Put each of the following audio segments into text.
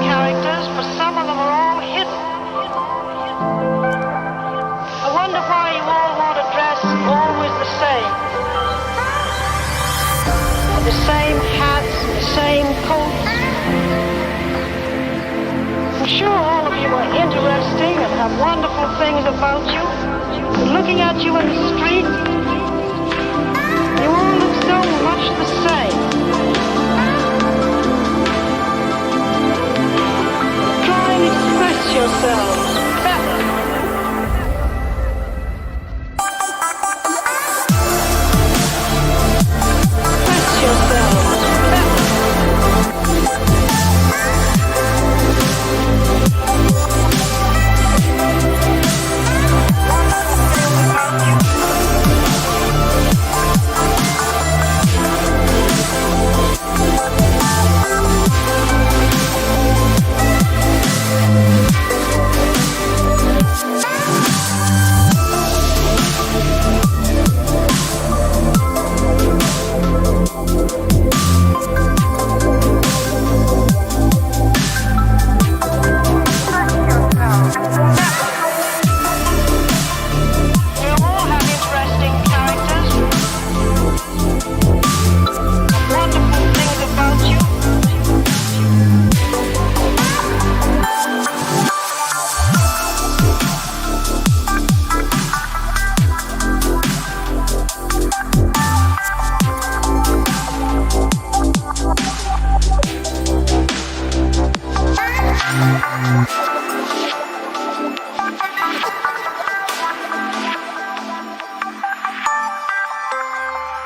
characters, but some of them are all hidden. I wonder why you all want to dress always the same. The same hats, the same coats. I'm sure all of you are interesting and have wonderful things about you. But looking at you in the street, you all look so much the same. Try and express yourselves better. Express yourselves better.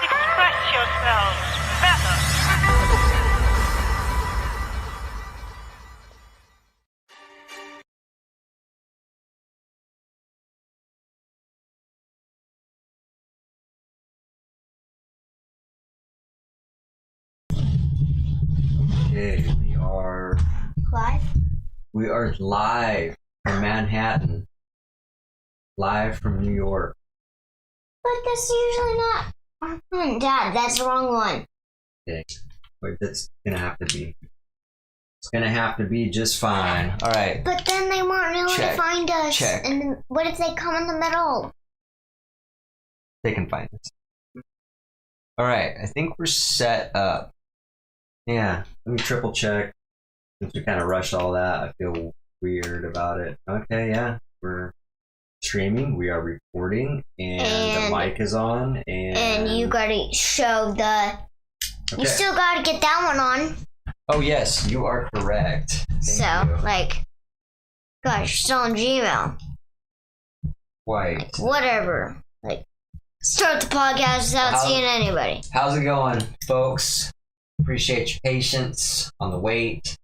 Express yourselves better. Okay, Live? we are live from Manhattan, live from New York. But that's usually not. Dad, that's the wrong one. Okay, wait, that's gonna have to be. It's gonna have to be just fine. All right, But then they won't know where Check, to find us. check. And then what if they come in the middle? they can find us. All right, I think we're set up. Yeah, let me triple check. Since we kind of rushed all that, I feel weird about it. Okay, yeah, we're streaming, we are recording, and the mic is on, And you gotta show the. Okay. You still gotta get that one on. Oh yes, you are correct. Thank So, you. like. Gosh, you're still on Gmail. White. Whatever. Like, start the podcast without seeing anybody. How's it going, folks? Appreciate your patience on the wait.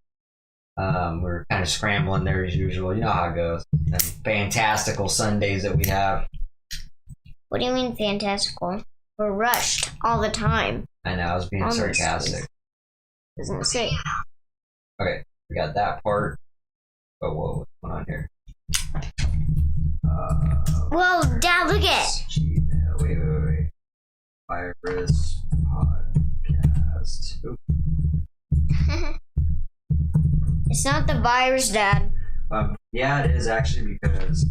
We're kind of scrambling there as usual. You know how it goes. Them fantastical Sundays that we have. What do you mean fantastical? We're rushed all the time. I know, I was being Honestly. sarcastic. Doesn't say. Okay, we got that part. Oh, whoa, what's going on here? Whoa, Dad, look at it. Gmail. Wait. Virus podcast. Oop. It's not the virus, Dad. Yeah, it is actually because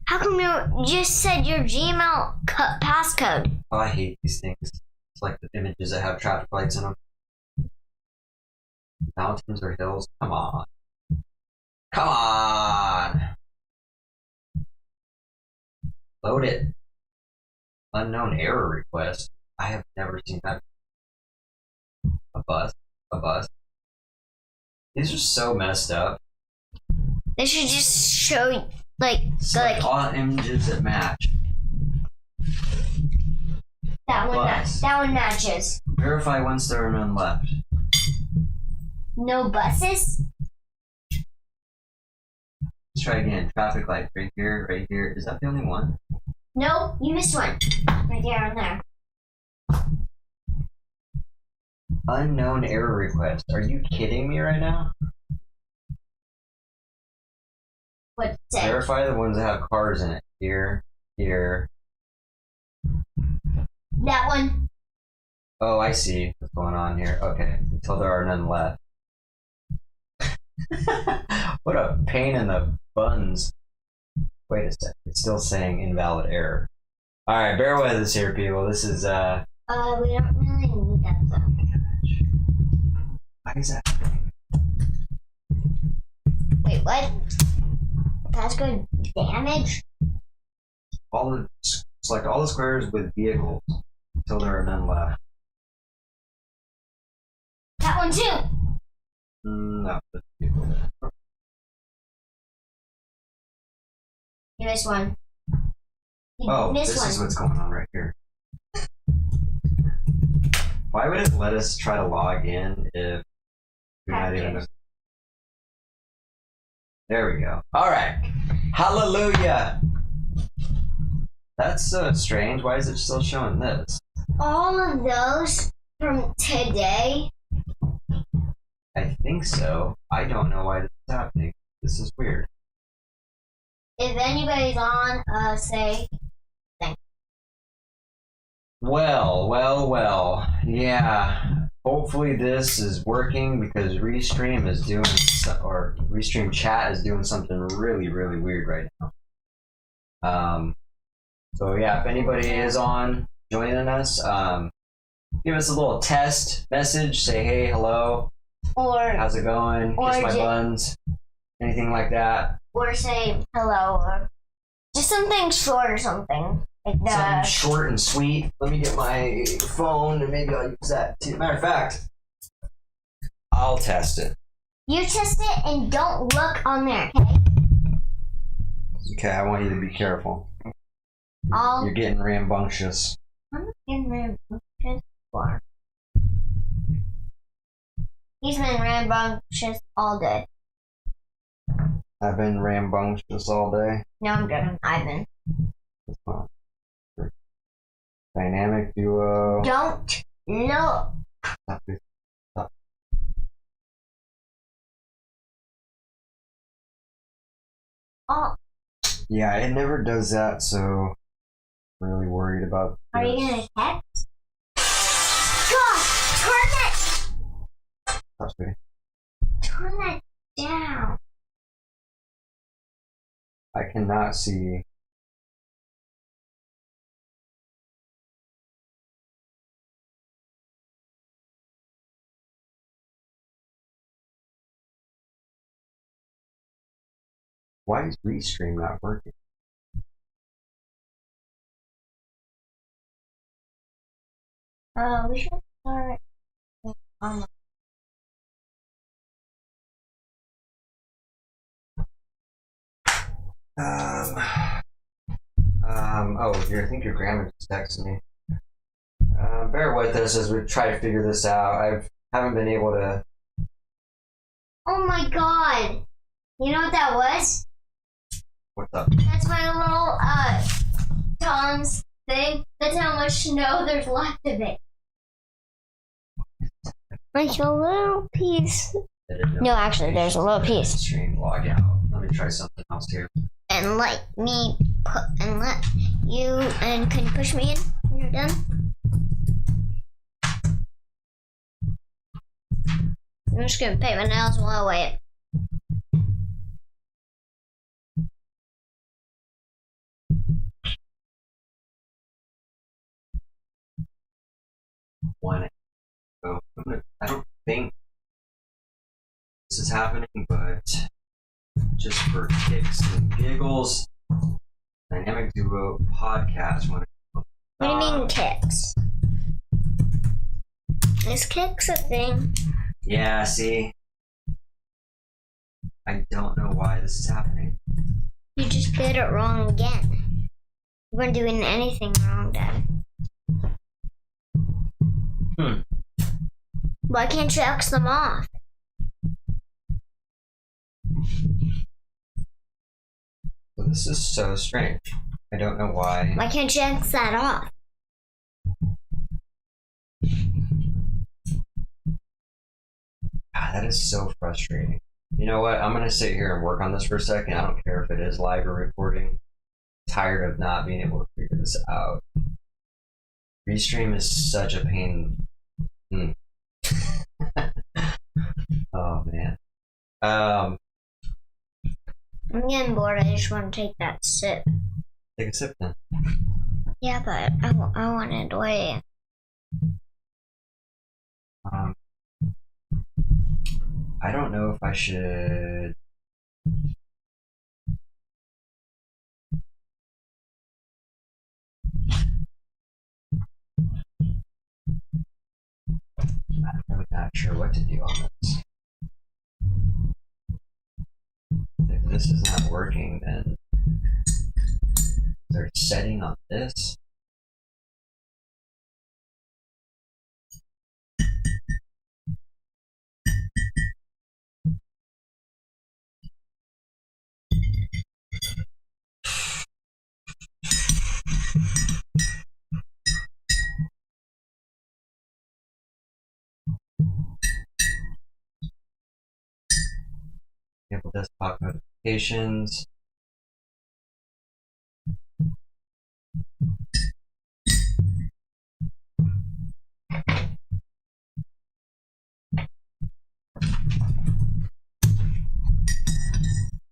How come you just said your Gmail passcode? oh, I hate these things. It's like the images that have traffic lights in them. Mountains or hills? Come on. Come on! Load it. Unknown error request. I have never seen that. A bus. These are so messed up. They should just show, like, Select all images that match. that one. Bus. That one matches. Verify once there are none left. No buses. Let's try again. Traffic light right here, right here. Is that the only one? No, you missed one. Right there and there. Unknown error request. Are you kidding me right now? What's it? Verify the ones that have cars in it. Here. That one. Oh, I see what's going on here. Okay, until there are none left. What a pain in the buns. Wait a sec. It's still saying invalid error. Alright, bear with us here, people. This is, we don't really need that though. Why is that? Wait, what? That's good damage? Select all the squares with vehicles until there are none left. That one too! No, that's vehicle there. You missed one. You Oh, missed this one. is what's going on right here. Why would it let us try to log in if we're not even... There we go. Alright. Hallelujah! That's so strange. Why is it still showing this? All of those from today? I think so. I don't know why this is happening. This is weird. If anybody's on, say Well. Yeah. Hopefully this is working because Restream is doing, or Restream chat is doing something really, really weird right now. So yeah, if anybody is on joining us, give us a little test message. Say hey, hello. or How's it going? Or Kiss my buns. Anything like that. or say hello or just something short or something. Like Something that. short and sweet. Let me get my phone and maybe I'll use that too. Matter of fact, I'll test it. You test it and don't look on there, okay? Okay, I want you to be careful. I'll You're getting rambunctious. I'm not getting rambunctious for. He's been rambunctious all day. I've been rambunctious all day. No, I'm good. I've been. That's fine. Dynamic duo. Don't look. Stop it. Stop. Oh, Yeah, it never does that, so I'm really worried about are you this. gonna text? Gosh, turn it! Stop sweetie. Turn that down. I cannot see. Why is Restream not working? We should start on. Oh, I think your grandma just texted me. Bear with us as we try to figure this out. I haven't been able to. Oh my god! You know what that was? What's up? That's my little, Tom's thing. That's how much snow there's left of it. Like a little piece. No, actually, there's a little piece. Stream log out. Let me try something else here. And let you, and can you push me in when you're done? I'm just gonna paint my nails while I wait. One. So I don't think this is happening, but just for kicks and giggles, Dynamic Duo podcast. What do you mean kicks? Is kicks a thing? Yeah, see? I don't know why this is happening. You just did it wrong again. You weren't doing anything wrong, Dad. Why can't you X them off? Well, this is so strange. I don't know why. Why can't you X that off? That is so frustrating. You know what? I'm going to sit here and work on this for a second. I don't care if it is live or recording. I'm tired of not being able to figure this out. Restream is such a pain. Oh man. I'm getting bored. I just want to take that sip. Take a sip then. Yeah, but I want it away. I don't know if I should. I'm really not sure what to do on this. If this is not working, then they're setting on this. Enable desktop notifications.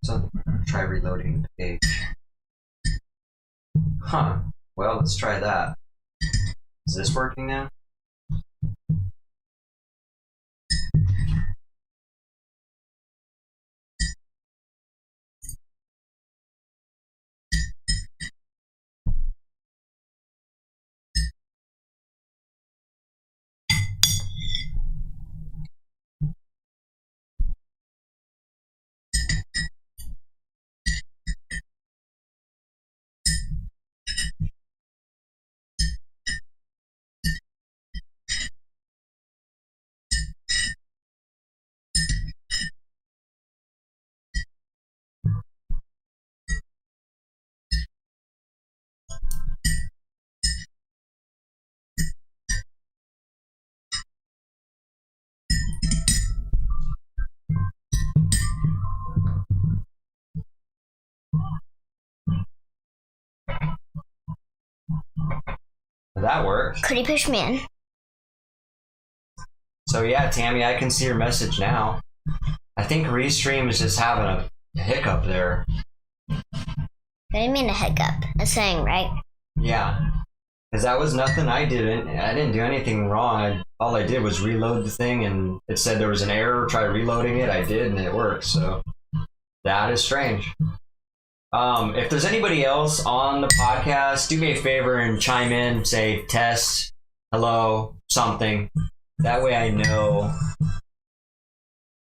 So try reloading the page. Huh. Well, let's try that. Is this working now? That works. Could you push me in? So yeah, Tammy, I can see your message now. I think Restream is just having a hiccup there. What do you mean a hiccup? A saying, right? Yeah, because that was nothing I didn't do anything wrong. All I did was reload the thing, and it said there was an error. Try reloading it. I did, and it worked. So that is strange. If there's anybody else on the podcast, do me a favor and chime in. Say test, hello, something. That way I know.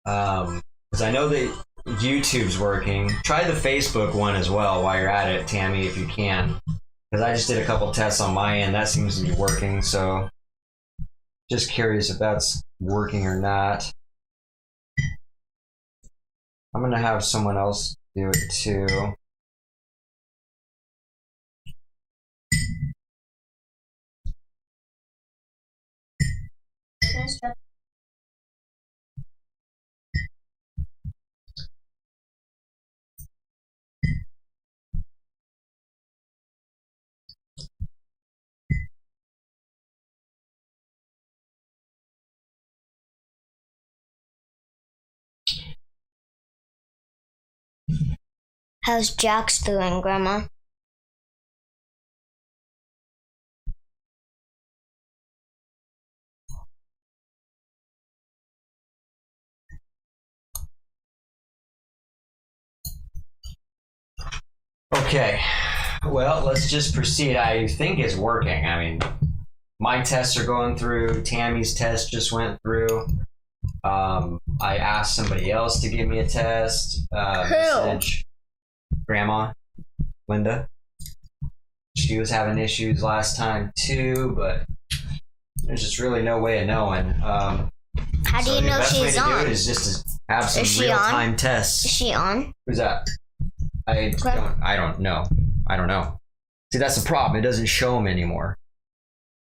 Because I know that YouTube's working. Try the Facebook one as well while you're at it, Tammy, if you can. Because I just did a couple tests on my end. That seems to be working, so just curious if that's working or not. I'm going to have someone else do it too. How's Jax doing, Grandma? Okay, well, let's just proceed. I think it's working. I mean, my tests are going through. Tammy's test just went through. I asked somebody else to give me a test. Message Grandma, Linda. She was having issues last time too, but there's just really no way of knowing. How do you know she's on? The best way to do it is just to have some real-time tests. Is she on? Who's that? I don't know. I don't know. See, that's the problem. It doesn't show them anymore.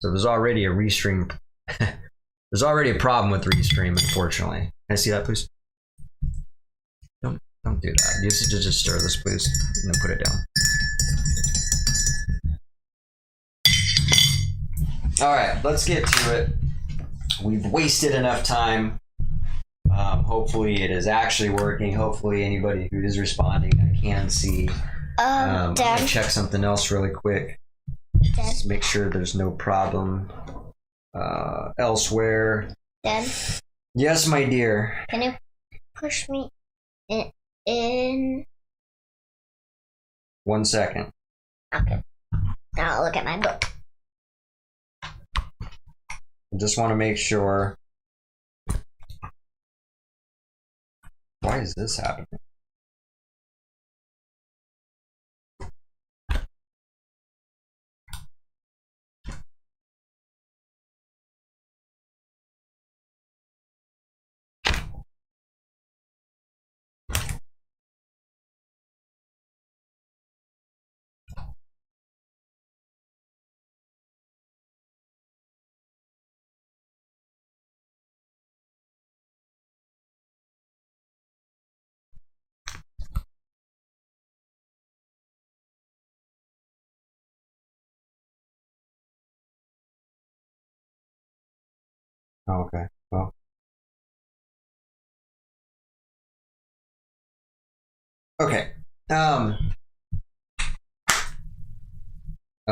So there's already a restream. There's already a problem with Restream, unfortunately. Can I see that, please? Don't do that. You have to just stir this, please, and then put it All right, let's get to it. We've wasted enough time. Hopefully it is actually working. Hopefully anybody who is responding, I can see. I'm gonna check something else really quick. Just make sure there's no problem elsewhere. Dad? Yes, my dear. Can you push me in? 1 second. Okay. Now I'll look at my book. I just want to make sure. Why is this happening? Okay. Well. Okay. Oh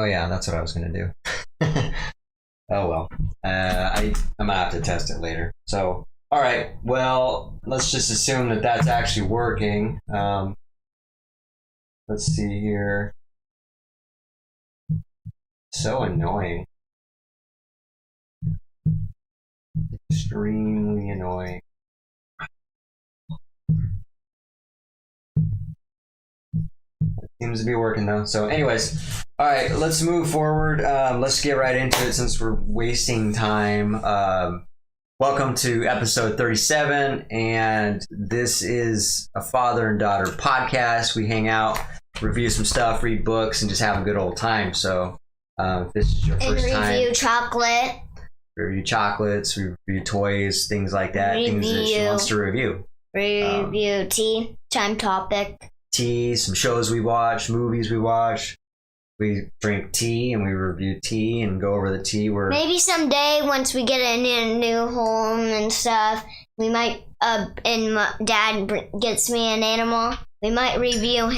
yeah, that's what I was gonna do. Oh well. I'm gonna have to test it later. So, all right. Well, let's just assume that that's actually working. Let's see here. So annoying. Extremely annoying. It seems to be working though. So anyways, all right, let's move forward. Let's get right into it since we're wasting time. Welcome to episode 37, and this is a father and daughter podcast. We hang out, review some stuff, read books, and just have a good old time. So if this is your first time, review chocolate. Review chocolates, we review toys, things like that. Things that she wants to review. Review tea, time topic. Tea, some shows we watch, movies we watch. We drink tea and we review tea and go over the tea. Maybe someday, once we get a new home and stuff, we might, and my dad gets me an animal, we might review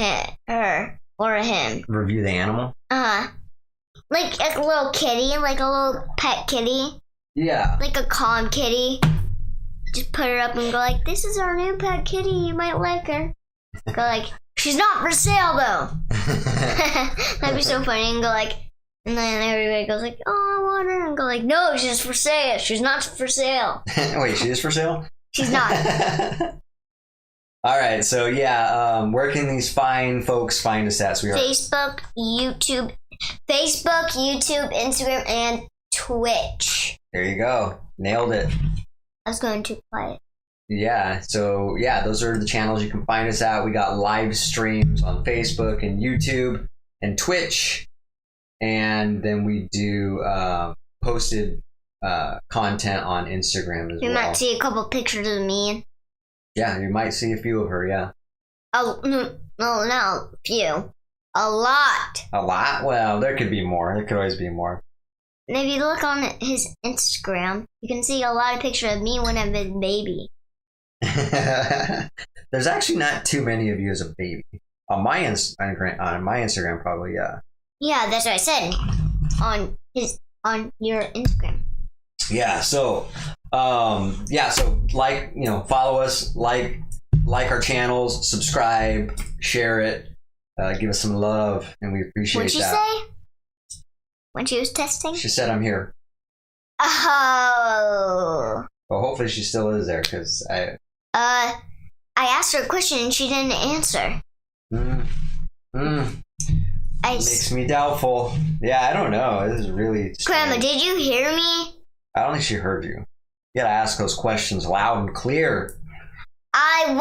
her or him. Review the animal? Like a little kitty, like a little pet kitty. Yeah. Like a calm kitty. Just put her up and go like, this is our new pet kitty, you might like her. Go like, she's not for sale though. That'd be so funny. And go like, and then everybody goes like, oh, I want her. And go like, no, she's for sale. She's not for sale. Wait, she is for sale? She's not. All right, so yeah, where can these fine folks find us at? So we are Facebook, YouTube, Instagram, and Twitch. There you go. Nailed it. I was going to play it. Yeah, so yeah, those are the channels you can find us at. We got live streams on Facebook and YouTube and Twitch. And then we do posted content on Instagram as well. You might see a couple pictures of me. Yeah, you might see a few of her, yeah. Oh, no, a few. A lot. A lot? Well, there could be more. There could always be more. And if you look on his Instagram, you can see a lot of pictures of me when I'm a baby. There's actually not too many of you as a baby. On my Instagram, probably, yeah. Yeah, that's what I said. On your Instagram. Yeah, so like, follow us, like our channels, subscribe, share it, give us some love, and we appreciate that. What'd she say? When she was testing? She said I'm here. Oh. Well, hopefully she still is there, because I asked her a question and she didn't answer. Makes me doubtful. Yeah, I don't know. This is really strange. Grandma, did you hear me? I don't think she heard you. You gotta ask those questions loud and clear. I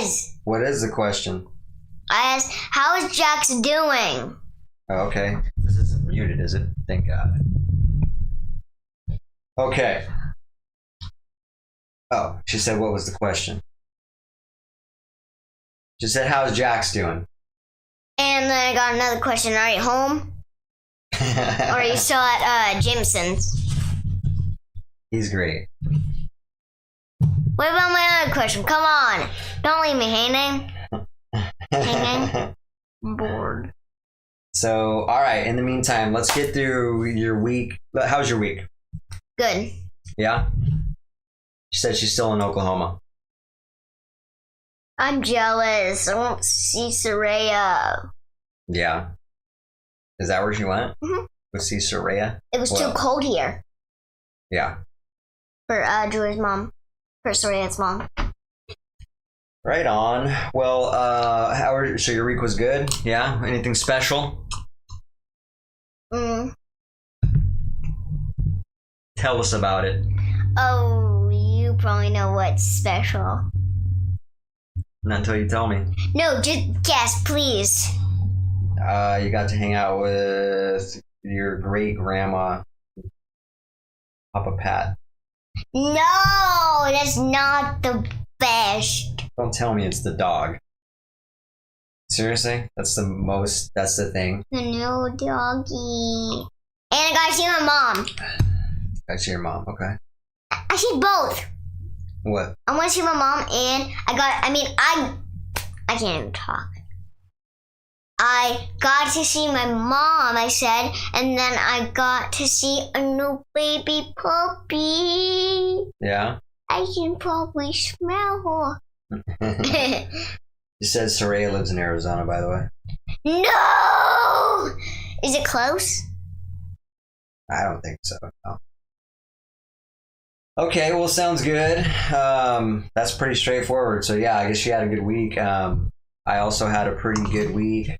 was! What is the question? I asked, how is Jax doing? Oh, okay. This isn't muted, is it? Thank God. Okay. Oh, she said, what was the question? She said, how's Jax doing? And then I got another question. Are you home? Or you saw at Jameson's. He's great. What about my other question? Come on. Don't leave me hanging. Hanging. I'm bored. So, all right. In the meantime, let's get through your week. How's your week? Good. Yeah? She said she's still in Oklahoma. I'm jealous. I won't see Soraya. Yeah. Is that where she went? Mm-hmm. Go see Soraya? It was too cold here. Yeah. For Julie's mom. For Soraya's mom. Right on. Well, so your week was good? Yeah? Anything special? Tell us about it. Oh, you probably know what's special. Not until you tell me. No, just guess, please. You got to hang out with your great grandma, Papa Pat. No, that's not the best. Don't tell me it's the dog. Seriously? That's the thing. The new doggy. And I got to see my mom. I see your mom, okay. I see both. What? I want to see my mom and I can't even talk. I got to see my mom, I said, and then I got to see a new baby puppy. Yeah? I can probably smell her. She says Soraya lives in Arizona, by the way. No! Is it close? I don't think so, no. Okay, well, sounds good. That's pretty straightforward. So, yeah, I guess she had a good week. I also had a pretty good week.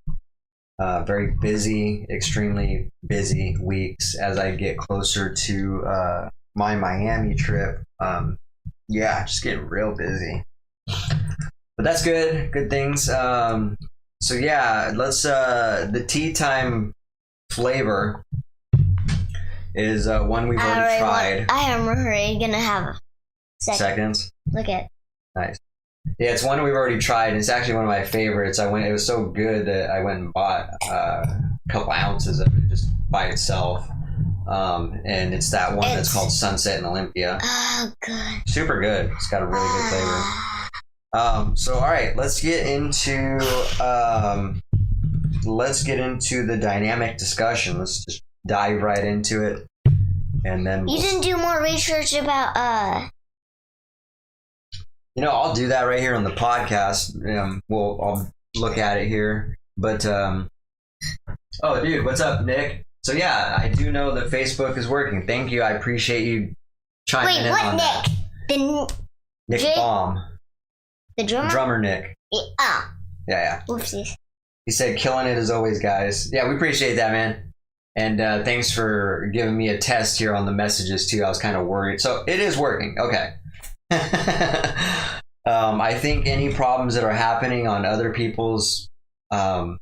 Very busy, extremely busy weeks as I get closer to my Miami trip. Yeah, just getting real busy. But that's good. Good things. So, yeah, let's... the tea time flavor is one we've already tried. I am already gonna have a seconds. Look at. Nice. Yeah, it's one we've already tried. It's actually one of my favorites. It was so good that I went and bought a couple ounces of it just by itself. And it's that one that's called Sunset in Olympia. Oh, good. Super good. It's got a really good flavor. So all right, let's get into the dynamic discussion. Let's just dive right into it, and then you didn't do more research about I'll do that right here on the podcast. I'll look at it here, but oh dude, what's up, Nick? So yeah, I do know that Facebook is working. Thank you. I appreciate you chiming in on that. Wait, what Nick? Nick Baum, the drummer. Drummer Nick. Yeah. Whoopsies. He said, "Killing it as always, guys." Yeah, we appreciate that, man. And thanks for giving me a test here on the messages too. I was kind of worried. So it is working. Okay. I think any problems that are happening on other people's, the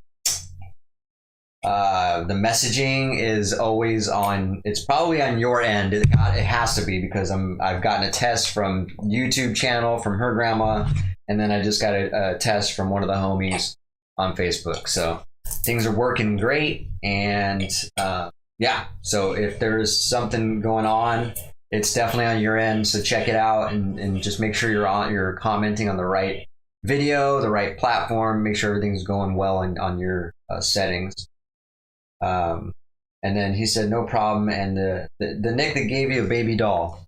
messaging is always on. It's probably on your end. It has to be because I've gotten a test from YouTube channel from her grandma, and then I just got a test from one of the homies on Facebook. So things are working great, and yeah. So if there's something going on, it's definitely on your end. So check it out and just make sure you're commenting on the right video, the right platform. Make sure everything's going well on your settings. And then he said no problem. And the Nick that gave you a baby doll.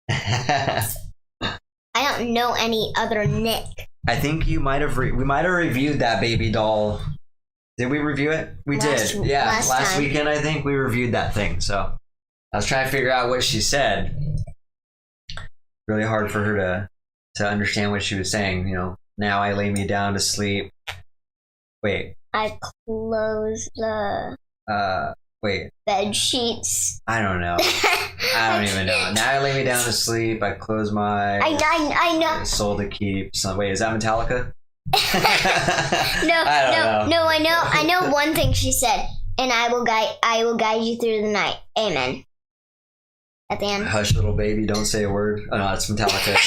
I don't know any other Nick. I think we might have reviewed that baby doll. Did we review it? We did. Yeah, last weekend I think we reviewed that thing. So I was trying to figure out what she said. Really hard for her to understand what she was saying. Now I lay me down to sleep. Wait. I close the bed sheets. I don't know. I don't even know. Now I lay me down to sleep. I close my I know. Soul to keep. So, wait, is that Metallica? No, I know one thing she said, and I will guide you through the night. Amen. At the end. Hush, little baby, don't say a word. Oh no, it's Metallica.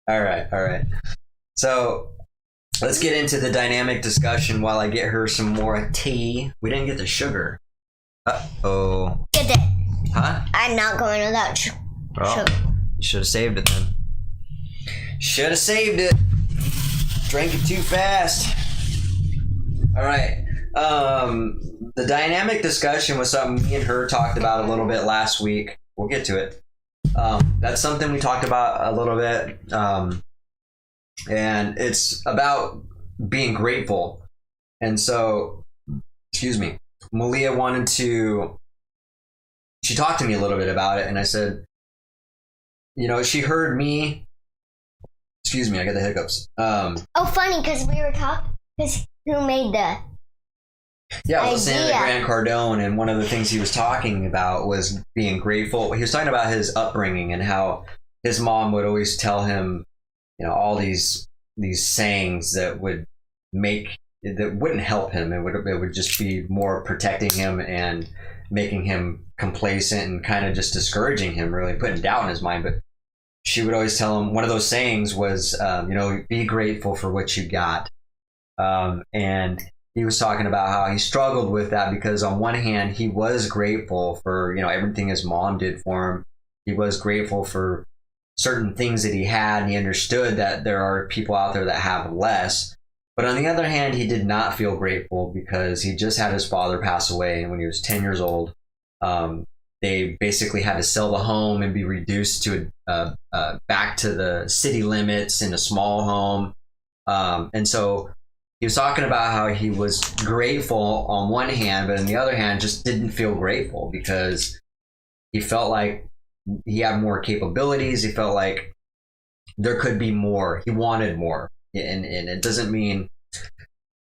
All right. So let's get into the dynamic discussion while I get her some more tea. We didn't get the sugar. Uh-oh. Get it. Huh? I'm not going without Well, sugar. you should have saved it then. Should have saved it. Drank it too fast. All right. The dynamic discussion was something me and her talked about a little bit last week. We'll get to it. That's something we talked about a little bit. And it's about being grateful. And so, excuse me, Malia she talked to me a little bit about it, and I said, she heard me. Excuse me, I got the hiccups. Funny, because we were talking, because who made the Yeah, it was idea? Santa Grant Cardone, and one of the things he was talking about was being grateful. He was talking about his upbringing and how his mom would always tell him, all these sayings that wouldn't help him. It would just be more protecting him and making him complacent and kind of just discouraging him, really putting doubt in his mind. But she would always tell him, one of those sayings was, be grateful for what you got. And he was talking about how he struggled with that because on one hand, he was grateful for, everything his mom did for him. He was grateful for certain things that he had, and he understood that there are people out there that have less. But on the other hand, he did not feel grateful because he just had his father pass away when he was 10 years old. They basically had to sell the home and be reduced to back to the city limits in a small home. And so he was talking about how he was grateful on one hand, but on the other hand, just didn't feel grateful because he felt like he had more capabilities. He felt like there could be more. He wanted more. And it didn't mean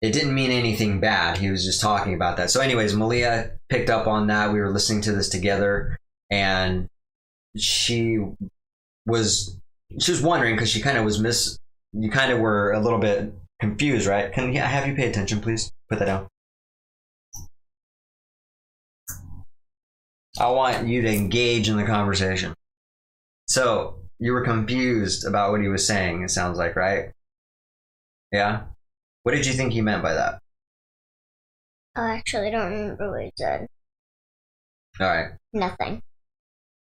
anything bad. He was just talking about that. So anyways, Malia picked up on that. We were listening to this together, and she was wondering, because she kind of was you kind of were a little bit confused, right? Can I have you pay attention, please? Put that down. I want you to engage in the conversation. So you were confused about what he was saying, it sounds like, right? Yeah? What did you think he meant by that? I actually don't remember what he said. All right. Nothing.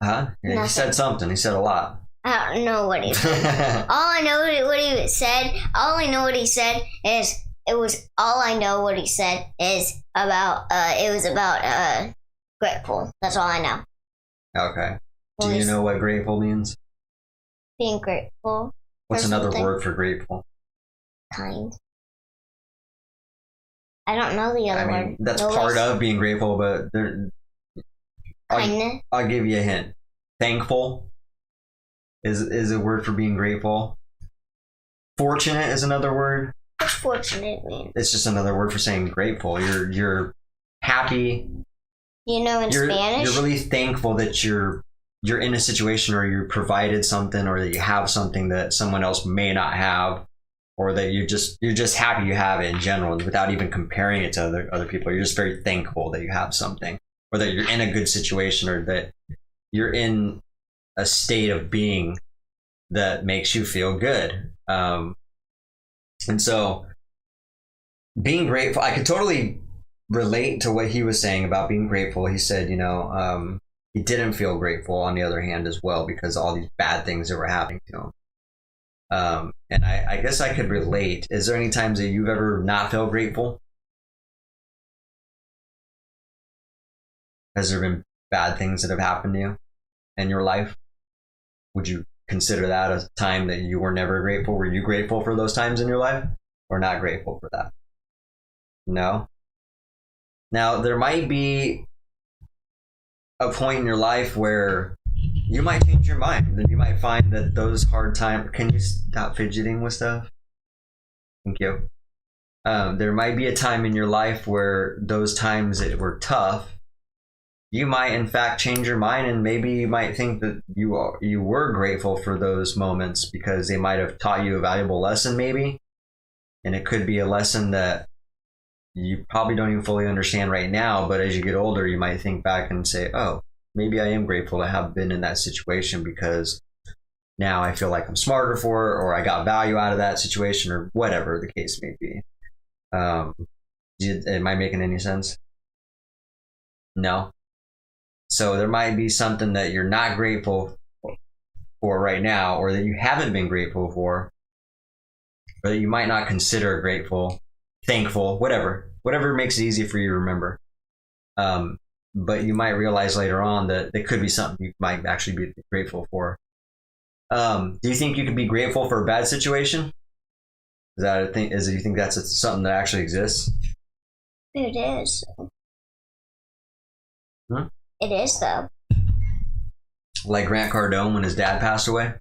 Huh? Yeah, he said something. He said a lot. I don't know what he said. All I know what he said. All I know what he said is All I know what he said is about. It was about grateful. That's all I know. Okay. Do you know what grateful means? Being grateful. What's another word for grateful? Kind. I don't know the other word. That's part of being grateful, but kindness. I'll give you a hint. Thankful is a word for being grateful. Fortunate is another word. What's fortunate mean? It's just another word for saying grateful. You're happy. In Spanish? You're really thankful that you're in a situation or you provided something or that you have something that someone else may not have, or that you're just happy you have it in general without even comparing it to other people. You're just very thankful that you have something, or that you're in a good situation, or that you're in a state of being that makes you feel good. And so being grateful, I could totally relate to what he was saying about being grateful. He said, he didn't feel grateful on the other hand as well because all these bad things that were happening to him. And I guess I could relate. Is there any times that you've ever not felt grateful? Has there been bad things that have happened to you in your life? Would you consider that a time that you were never grateful? Were you grateful for those times in your life, or not grateful for that? No? Now, there might be a point in your life where you might change your mind, and you might find that those hard times... Can you stop fidgeting with stuff? Thank you. There might be a time in your life where those times that were tough, you might in fact change your mind, and maybe you might think that you were grateful for those moments because they might have taught you a valuable lesson, maybe. And it could be a lesson that you probably don't even fully understand right now, but as you get older, you might think back and say, oh, maybe I am grateful to have been in that situation because, now I feel like I'm smarter for it, or I got value out of that situation, or whatever the case may be. Am I making any sense? No. So there might be something that you're not grateful for right now, or that you haven't been grateful for, or that you might not consider grateful, thankful, whatever makes it easy for you to remember. But you might realize later on that it could be something you might actually be grateful for. Do you think you could be grateful for a bad situation? Is that a thing? Do you think that's something that actually exists? It is. Hmm? It is, though. Like Grant Cardone when his dad passed away?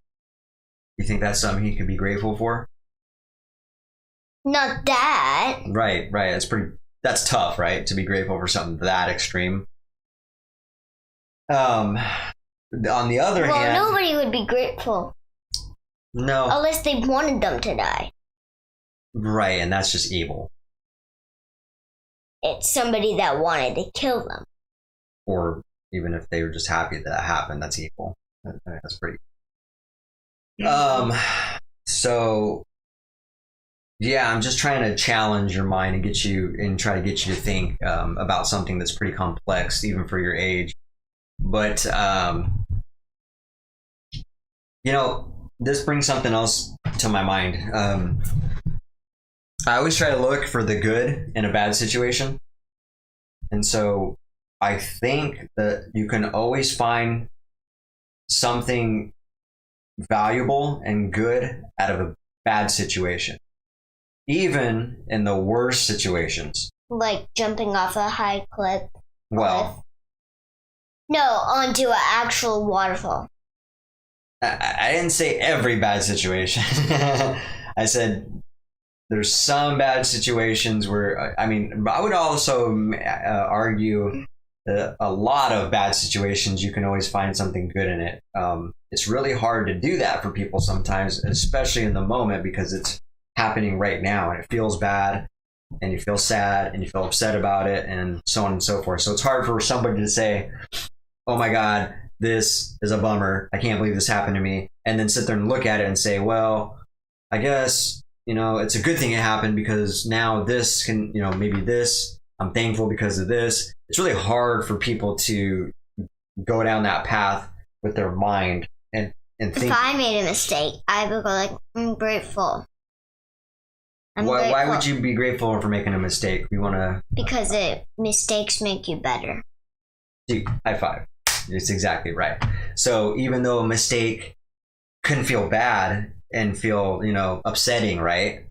You think that's something he could be grateful for? Not that. Right. That's tough, right? To be grateful for something that extreme. On the other hand, nobody would be grateful. No. Unless they wanted them to die. Right, and that's just evil. It's somebody that wanted to kill them. Or even if they were just happy that happened, that's evil. That's pretty. So yeah, I'm just trying to challenge your mind and try to get you to think about something that's pretty complex, even for your age. But this brings something else to my mind. I always try to look for the good in a bad situation. And so I think that you can always find something valuable and good out of a bad situation, even in the worst situations. Like jumping off a high cliff. Well, no, onto an actual waterfall. I didn't say every bad situation. I said there's some bad situations where, I would also argue that a lot of bad situations, you can always find something good in it. It's really hard to do that for people sometimes, especially in the moment, because it's happening right now and it feels bad and you feel sad and you feel upset about it and so on and so forth. So it's hard for somebody to say, oh my God, this is a bummer. I can't believe this happened to me. And then sit there and look at it and say, well, I guess, it's a good thing it happened because now this can, maybe this, I'm thankful because of this. It's really hard for people to go down that path with their mind and think. If I made a mistake, I would go like, I'm grateful. Why would you be grateful for making a mistake? Because mistakes make you better. Dude, high five. It's exactly right. So even though a mistake can feel bad and feel, upsetting, right?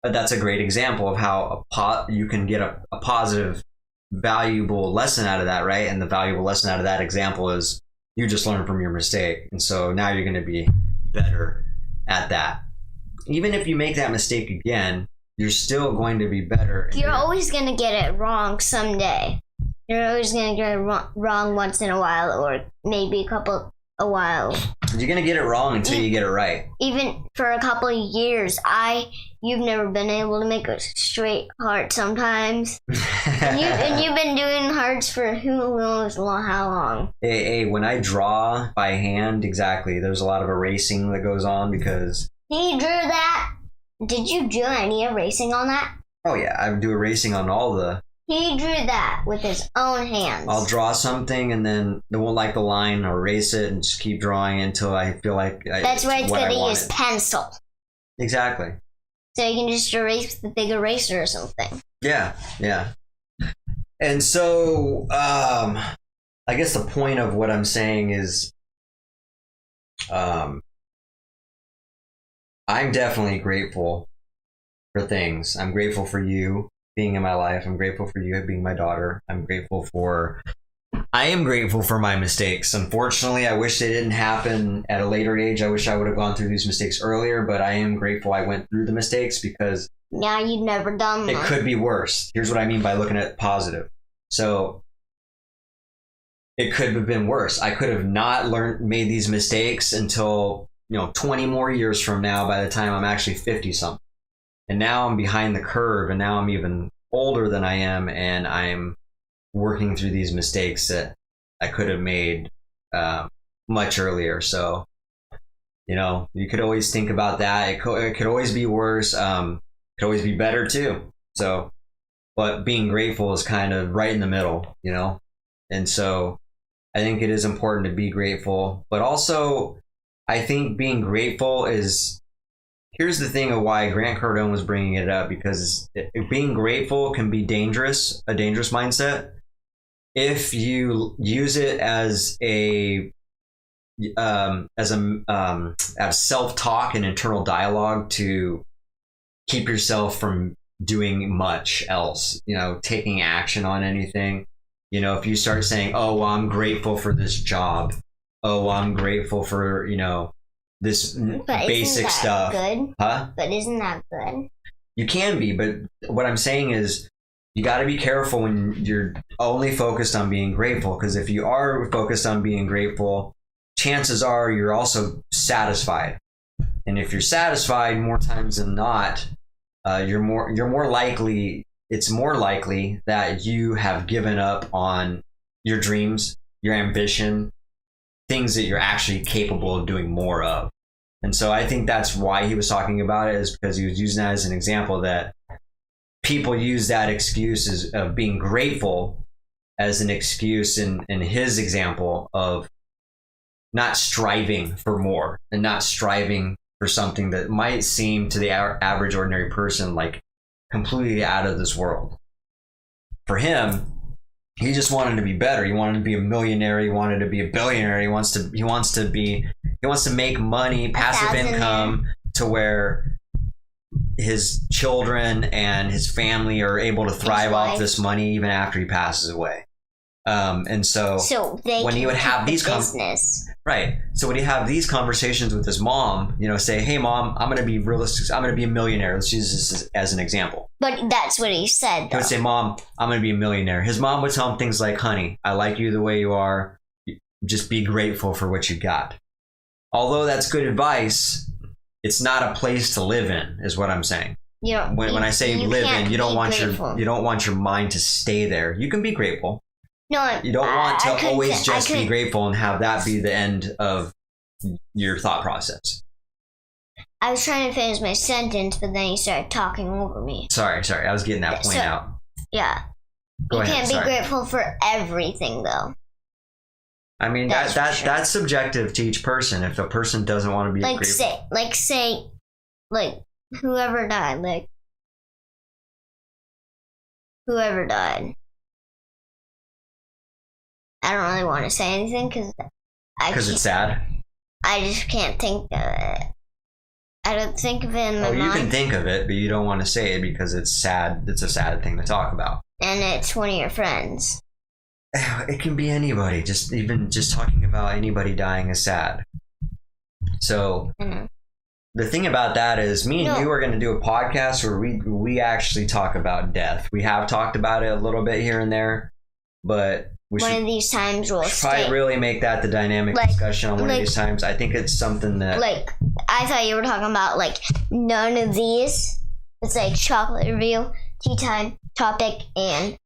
But that's a great example of how you can get a positive, valuable lesson out of that, right? And the valuable lesson out of that example is you just learned from your mistake. And so now you're going to be better at that. Even if you make that mistake again, you're still going to be better. You're always going to get it wrong someday. You're always going to get it wrong once in a while, or maybe a while. You're going to get it wrong until you get it right. Even for a couple of years, you've never been able to make a straight heart sometimes. and you've been doing hearts for who knows how long. Hey, when I draw by hand, exactly, there's a lot of erasing that goes on because... He drew that? Did you do any erasing on that? Oh yeah, I do erasing on all the... He drew that with his own hands. I'll draw something and then they won't like the line, I'll erase it and just keep drawing until I feel like that's why it's good to use pencil. Exactly. So you can just erase with the big eraser or something. Yeah. And so, I guess the point of what I'm saying is, I'm definitely grateful for things. I'm grateful for you being in my life. I'm grateful for you being my daughter. I am grateful for my mistakes. Unfortunately, I wish they didn't happen at a later age. I wish I would have gone through these mistakes earlier, but I am grateful I went through the mistakes because now you've never done it. Could be worse. Here's what I mean by looking at positive. So it could have been worse. I could have not made these mistakes until 20 more years from now, by the time I'm actually 50 something. And now I'm behind the curve, and now I'm even older than I am, and I'm working through these mistakes that I could have made much earlier. So You know, you could always think about that. It could always be worse. Could always be better too. So, but being grateful is kind of right in the middle, you know? And so I think it is important to be grateful, but also I think being grateful is, here's the thing of why Grant Cardone was bringing it up, because being grateful can be dangerous, a dangerous mindset, if you use it as self-talk and internal dialogue to keep yourself from doing much else, you know, taking action on anything. You know, if you start saying, oh, well, I'm grateful for this job. Oh, well, I'm grateful for, you know, this basic stuff. Good? Huh? But isn't that good? You can be, but what I'm saying is you got to be careful when you're only focused on being grateful, because if you are focused on being grateful, chances are you're also satisfied. And if you're satisfied, more times than not, you're more likely, it's more likely that you have given up on your dreams, your ambition, things that you're actually capable of doing more of. And so I think that's why he was talking about it, is because he was using that as an example, that people use that excuse of being grateful as an excuse in his example of not striving for more and not striving for something that might seem to the average ordinary person like completely out of this world. For him, he just wanted to be better. He wanted to be a millionaire. He wanted to be a billionaire. He wants to make money, passive income, to where his children and his family are able to thrive off this money even after he passes away. And so when he would have these business. Right. So when you have these conversations with his mom, you know, say, hey, Mom, I'm going to be realistic. I'm going to be a millionaire. Let's use this as an example. But that's what he said, though. He would say, Mom, I'm going to be a millionaire. His mom would tell him things like, honey, I like you the way you are. Just be grateful for what you got. Although that's good advice, it's not a place to live in, is what I'm saying. When I say live in, you don't want your mind to stay there. You can be grateful. No, you don't want to always just be grateful and have that be the end of your thought process. I was trying to finish my sentence, but then you started talking over me. Sorry. I was getting that point out. Yeah. You can't be grateful for everything, though. I mean, that's subjective to each person. If a person doesn't want to be grateful. Say, whoever died, whoever died. I don't really want to say anything because it's sad. I just can't think of it. I don't think of it in my mind. You can think of it, but you don't want to say it because it's sad. It's a sad thing to talk about. And it's one of your friends. It can be anybody. Even talking about anybody dying is sad. So the thing about that is, me and you are going to do a podcast where we actually talk about death. We have talked about it a little bit here and there, but one of these times we'll probably really make that the dynamic discussion on one of these times. I think it's something that I thought you were talking about none of these. It's like chocolate review, tea time, topic, and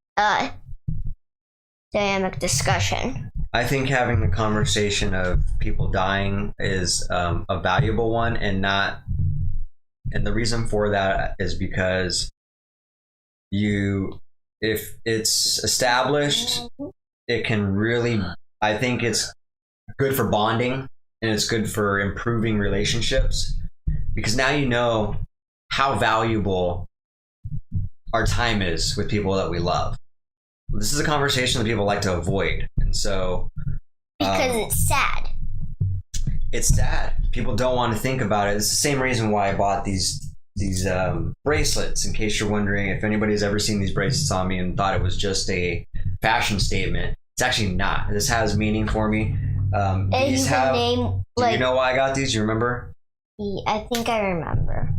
dynamic discussion. I think having the conversation of people dying is a valuable one, and the reason for that is because if it's established, it can really, I think it's good for bonding, and it's good for improving relationships, because now you know how valuable our time is with people that we love. This is a conversation that people like to avoid, and so because it's sad. It's sad. People don't want to think about it. It's the same reason why I bought these bracelets. In case you're wondering, if anybody's ever seen these bracelets on me and thought it was just a fashion statement, it's actually not. This has meaning for me. These have name. Do you know why I got these? Do you remember? I think I remember.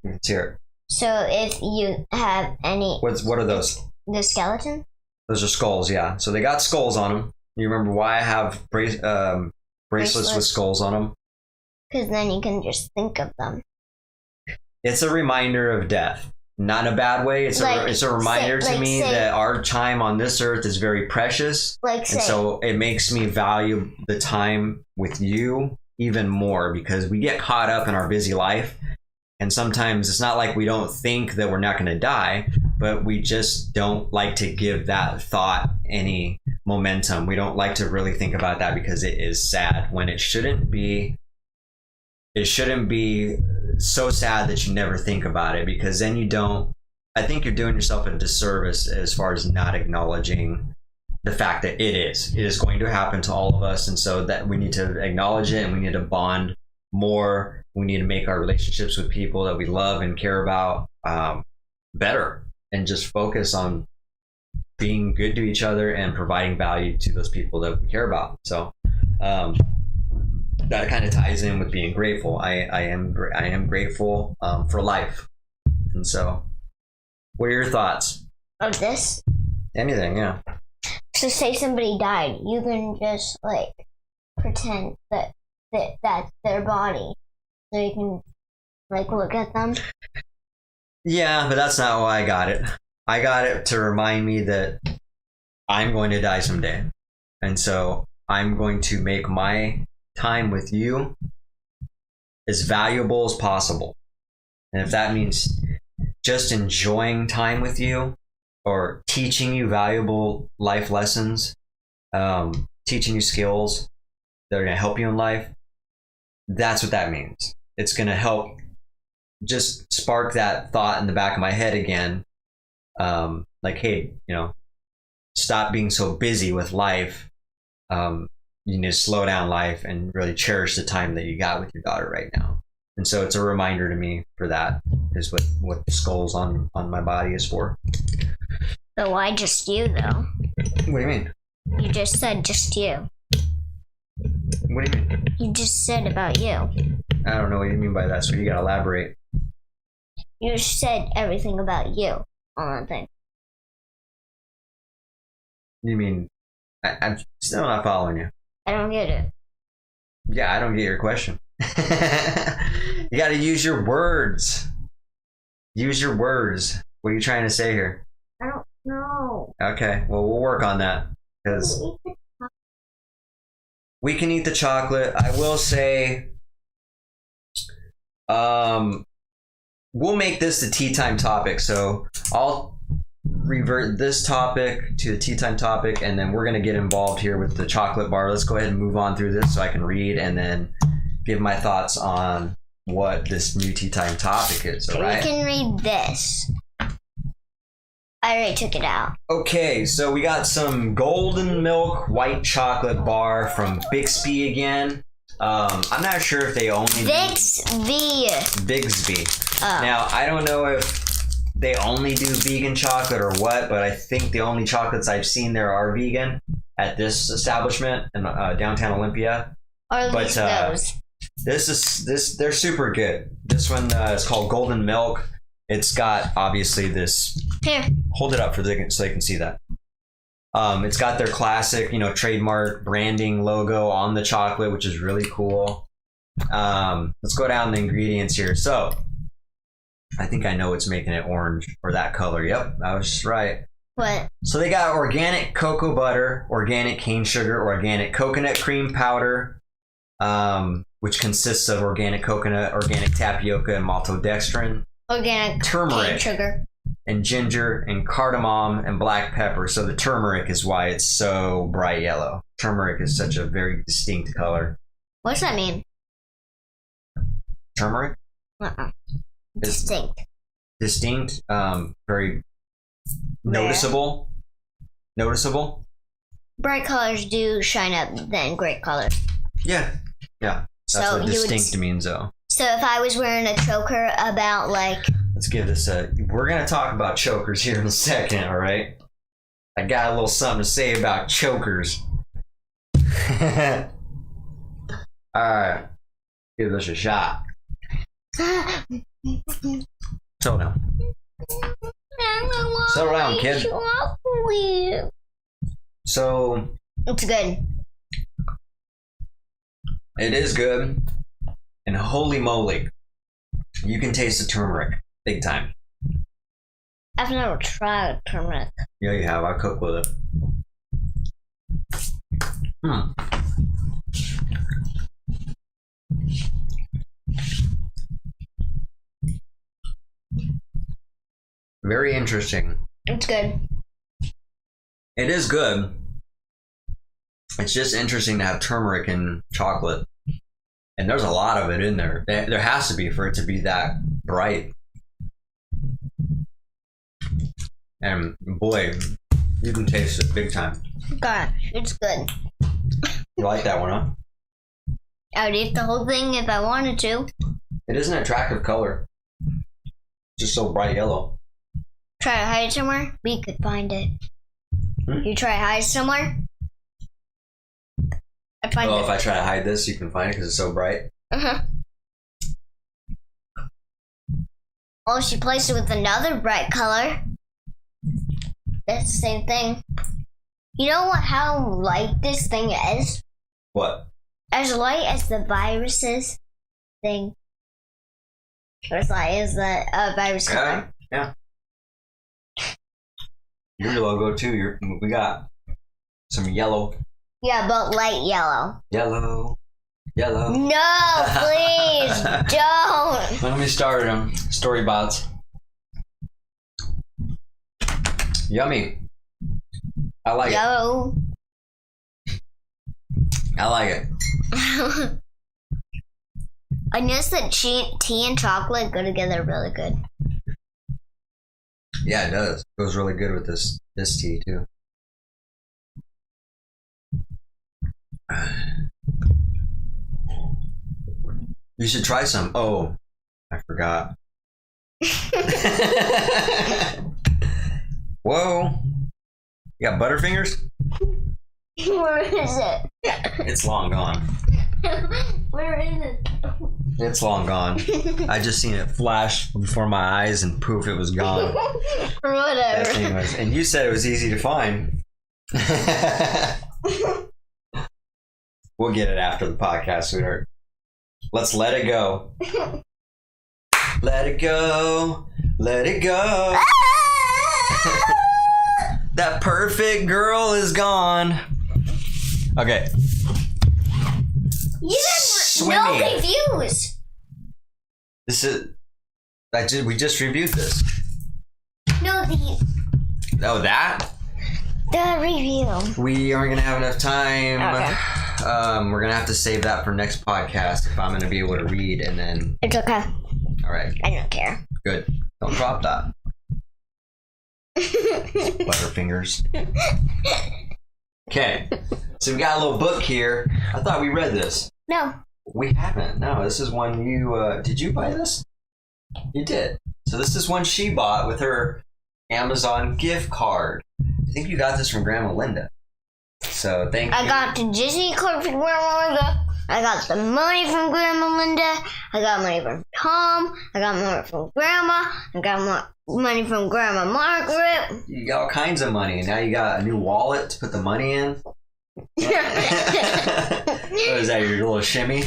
Let's hear it. So if you have any, what are those? The skeleton. Those are skulls, yeah. So they got skulls on them. You remember why I have bracelets with skulls on them? Because then you can just think of them. It's a reminder of death. Not in a bad way. It's a reminder to me that our time on this earth is very precious. So it makes me value the time with you, even more because we get caught up in our busy life. And sometimes it's not like we don't think that we're not going to die, but we just don't like to give that thought any momentum. We don't like to really think about that because it is sad when it shouldn't be. It shouldn't be so sad that you never think about it, because then you don't. I think you're doing yourself a disservice as far as not acknowledging the fact that it is going to happen to all of us. And so that we need to acknowledge it, and we need to bond more. We need to make our relationships with people that we love and care about better, and just focus on being good to each other and providing value to those people that we care about. So that kind of ties in with being grateful. I am grateful for life. And so, what are your thoughts? Of this? Anything, yeah. So say somebody died, you can just like pretend that that's their body, so you can like look at them. Yeah, but that's not why I got it. I got it to remind me that I'm going to die someday, and so I'm going to make my time with you as valuable as possible. And if that means just enjoying time with you, or teaching you valuable life lessons, teaching you skills that are going to help you in life, that's what that means. It's going to help just spark that thought in the back of my head again. Like, hey, stop being so busy with life. You need to slow down life and really cherish the time that you got with your daughter right now. And so it's a reminder to me for that, is what the skulls on my body is for. So why just you, though? What do you mean? You just said just you. What do you mean? You just said about you. I don't know what you mean by that, so you gotta elaborate. You just said everything about you on that thing. You mean, I'm still not following you. I don't get it. Yeah, I don't get your question. You gotta use your words. Use your words. What are you trying to say here? I don't know. Okay, well, we'll work on that, because we can eat the chocolate. I will say, we'll make this the tea time topic. So I'll revert this topic to the tea time topic, and then we're going to get involved here with the chocolate bar. Let's go ahead and move on through this so I can read and then give my thoughts on what this new tea time topic is. All right? We can read this. I already took it out. Okay, so we got some golden milk white chocolate bar from Bixby again. I'm not sure if they only Bixby. Oh. Now, I don't know if they only do vegan chocolate or what, but I think the only chocolates I've seen there are vegan at this establishment in downtown Olympia. Or at least those. They're super good. This one is called Golden Milk. It's got obviously this. Here. Hold it up so they can see that. It's got their classic, trademark branding logo on the chocolate, which is really cool. Let's go down the ingredients here. So, I think I know what's making it orange, or that color. Yep, I was just right. What? So they got organic cocoa butter, organic cane sugar, organic coconut cream powder, which consists of organic coconut, organic tapioca, and maltodextrin. Organic turmeric, cane sugar, and ginger, and cardamom, and black pepper. So the turmeric is why it's so bright yellow. Turmeric is such a very distinct color. What's that mean? Turmeric? Distinct. Distinct, very noticeable. Noticeable. Bright colors do shine up than great colors. Yeah. That's so what distinct means, though. So if I was wearing a choker about like... Let's give this a... We're going to talk about chokers here in a second, all right? I got a little something to say about chokers. All right. Give this a shot. Settle down. Settle down, kid. So... It's good. It is good. And holy moly, you can taste the turmeric big time. I've never tried turmeric. Yeah, you have. I cook with it. Very interesting. It's good. It is good. It's just interesting to have turmeric in chocolate. And there's a lot of it in there. There has to be for it to be that bright. And boy, you can taste it big time. Gosh, it's good. You like that one, huh? I would eat the whole thing if I wanted to. It is an attractive color. Just so bright yellow. Try to hide it somewhere? We could find it. You try to hide somewhere? I'd find it. If I try to hide this, you can find it because it's so bright. Uh-huh. Well, if you place it with another bright color, that's the same thing. You know what? How light this thing is? What? As light as the viruses thing. Or as light as the virus color. Yeah. Your logo too. We got some yellow. Yeah, but light yellow. Yellow. No, please don't. Let me start them. Storybots. Yummy. I like Yellow. it. I like it. I noticed that tea and chocolate go together really good. Yeah, it does. It goes really good with this tea too. You should try some. Oh, I forgot. Whoa. You got Butterfingers? Where is it? It's long gone. Where is it? It's long gone. I just seen it flash before my eyes and poof, it was gone. That thing Whatever. was, and you said it was easy to find. We'll get it after the podcast, sweetheart. Let's let it go. Let it go. Let it go. That perfect girl is gone. Okay. You didn't no Swimming. reviews. This is. We just reviewed this. No, Oh, that? the review. We aren't gonna have enough time. Okay. We're gonna have to save that for next podcast if I'm gonna be able to read, and then. It's okay. All right. I don't care. Good. Don't drop that. Butterfingers. Okay. So we got a little book here. I thought we read this. No. We haven't. No, this is one you. Did you buy this? You did. So this is one she bought with her Amazon gift card. I think you got this from Grandma Linda. So thank you. I got the Disney card from Grandma Linda. I got the money from Grandma Linda. I got money from Tom. I got money from Grandma. I got money from Grandma Margaret. You got all kinds of money. Now you got a new wallet to put the money in. What is that? Your little shimmy?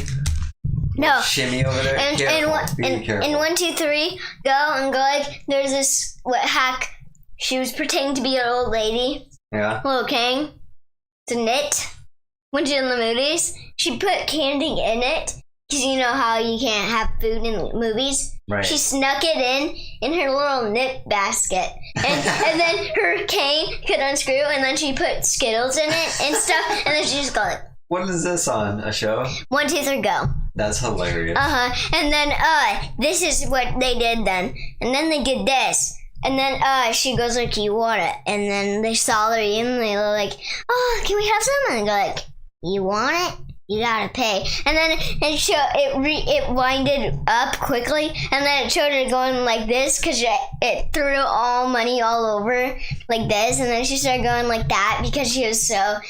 No. Shimmy over there. And Careful. Be careful. 1, 2, 3, go and go like there's this hack. She was pretending to be an old lady. Yeah. Little King. To knit. When she's in the movies, she put candy in it. Because you know how you can't have food in movies? Right. She snuck it in her little knit basket. And then her cane could unscrew, and then she put Skittles in it and stuff. And then she just go like, What is this on? A show? 1, 2, 3, go. That's hilarious. And then, this is what they did then. And then they did this. And then, she goes like, you want it? And then they saw her eating, and they were like, oh, can we have some? And they go like, you want it? You gotta pay. And then it winded up quickly, and then it showed her going like this, because it threw all money all over like this, and then she started going like that, because she was so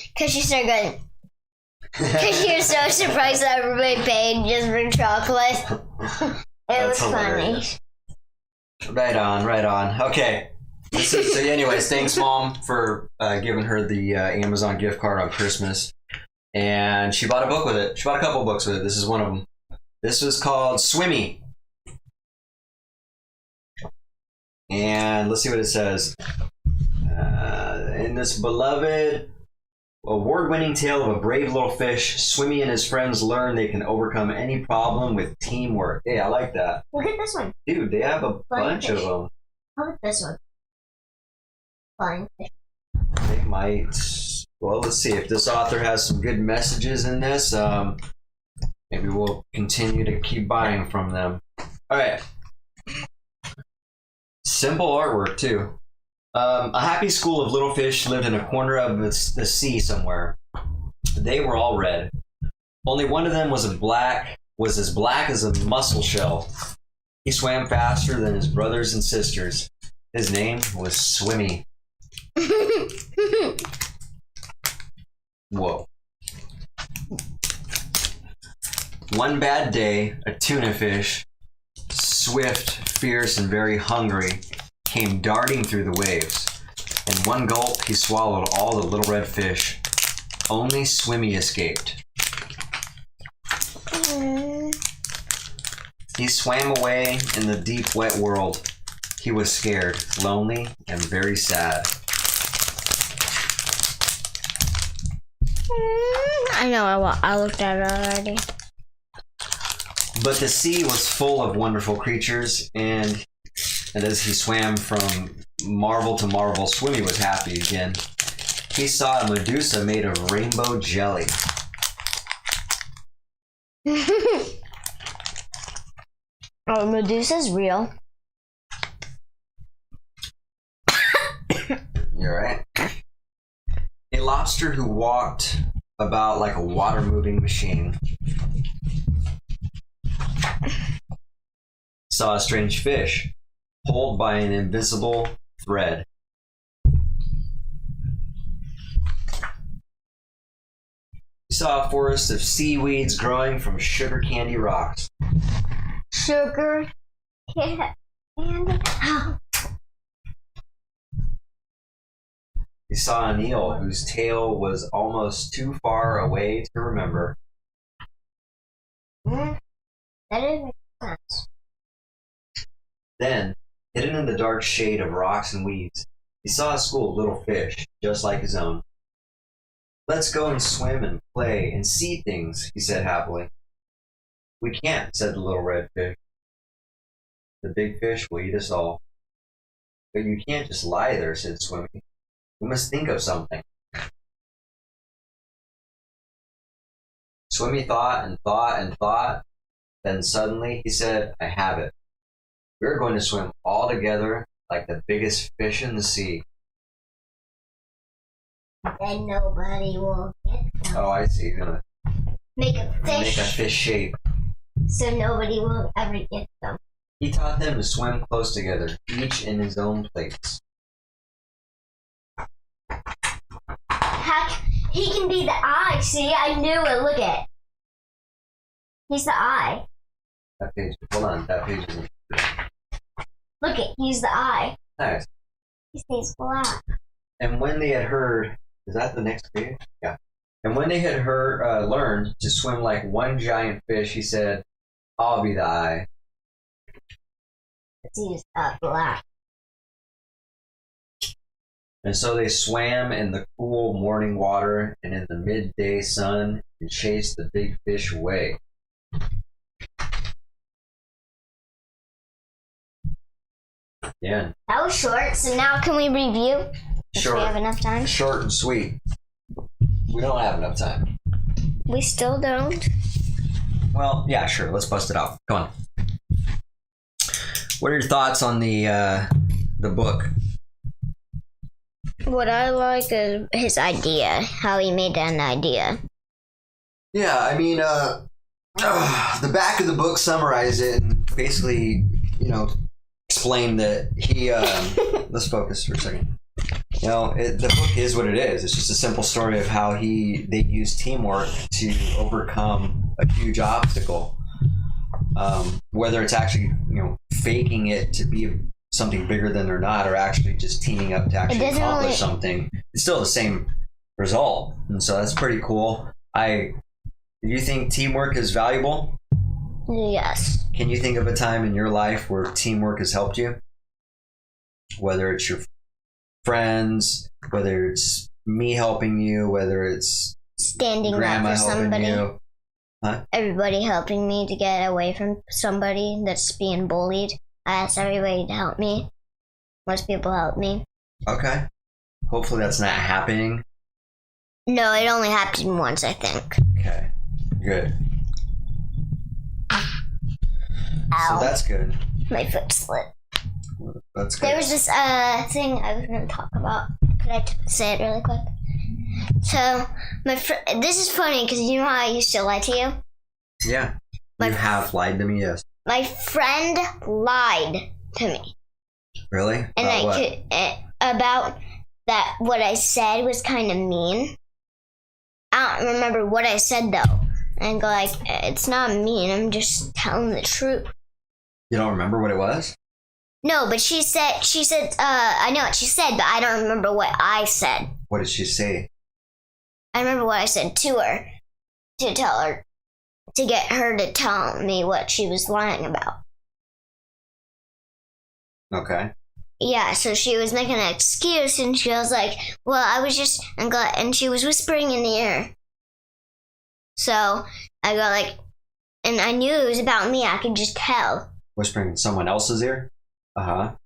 surprised that everybody paid just for chocolate. It was funny. Right on. Okay. So anyways, thanks, Mom, for giving her the Amazon gift card on Christmas. And she bought a book with it. She bought a couple books with it. This is one of them. This was called Swimmy. And let's see what it says. In this beloved, award-winning tale of a brave little fish, Swimmy and his friends learn they can overcome any problem with teamwork. Hey, I like that. Look at this one. Dude, they have a bunch of them. Look at this one. flying fish. They might. Well, let's see if this author has some good messages in this. Maybe we'll continue to keep buying from them. All right. Simple artwork too. A happy school of little fish lived in a corner of the sea somewhere. They were all red. Only one of them was as black as a mussel shell. He swam faster than his brothers and sisters. His name was Swimmy. Whoa. One bad day, a tuna fish, swift, fierce, and very hungry, came darting through the waves. In one gulp, he swallowed all the little red fish. Only Swimmy escaped. He swam away in the deep, wet world. He was scared, lonely, and very sad. I know, I looked at it already. But the sea was full of wonderful creatures, and as he swam from marvel to marvel, Swimmy was happy again. He saw a Medusa made of rainbow jelly. Oh, Medusa's real. You're right. A lobster who walked about like a water-moving machine saw a strange fish pulled by an invisible thread. He saw a forest of seaweeds growing from sugar candy rocks. Sugar candy. He saw an eel whose tail was almost too far away to remember. That didn't make sense. Then, hidden in the dark shade of rocks and weeds, he saw a school of little fish, just like his own. "Let's go and swim and play and see things," he said happily. "We can't," said the little red fish. "The big fish will eat us all." "But you can't just lie there," said Swimmy. "We must think of something." Swimmy thought and thought and thought. Then suddenly he said, "I have it. We're going to swim all together like the biggest fish in the sea." Then nobody will get them. Oh, I see. You're gonna Make a make fish, a fish shape. so nobody will ever get them. He taught them to swim close together, each in his own place. Heck, he can be the eye. See, I knew it. Look at. He's the eye. That page. Hold on. That page isn't. Look at. He's the eye. Nice. He stays black. And when they had heard, is that the next page? Yeah. And when they had learned to swim like one giant fish, he said, "I'll be the eye." He's black. And so they swam in the cool morning water and in the midday sun and chased the big fish away. Yeah. That was short. So now can we review? If we have enough time. Short and sweet. We don't have enough time. We still don't. Well, yeah, sure. Let's bust it out. Come on. What are your thoughts on the book? What I like is his idea. How he made an idea. Yeah, I mean, the back of the book summarized it and basically, explained that he. Let's focus for a second. The book is what it is. It's just a simple story of how they use teamwork to overcome a huge obstacle. Whether it's actually, faking it to be something bigger than they're not, or actually just teaming up to actually accomplish something, it's still the same result. And so that's pretty cool. Do you think teamwork is valuable? Yes. Can you think of a time in your life where teamwork has helped you? Whether it's your friends, whether it's me helping you, whether it's standing grandma up for helping somebody. you. Huh? Everybody helping me to get away from somebody that's being bullied. I asked everybody to help me. Most people help me. Okay. hopefully that's not happening. No, it only happened once, I think. Okay, good. Ow. So that's good. My foot slipped. That's good. There was this thing I was going to talk about. Could I say it really quick? So, this is funny because you know how I used to lie to you? Yeah. You have lied to me, yes. My friend lied to me. Really? And About what? About that what I said was kind of mean. I don't remember what I said though. And go like, it's not mean, I'm just telling the truth. You don't remember what it was? No, but she said, I know what she said, but I don't remember what I said. What did she say? I remember what I said to her, to tell her, to get her to tell me what she was lying about. Okay. Yeah, so she was making an excuse, and she was like, well, I was just, and she was whispering in the ear. So I go like, and I knew it was about me, I could just tell. Whispering in someone else's ear? Uh-huh.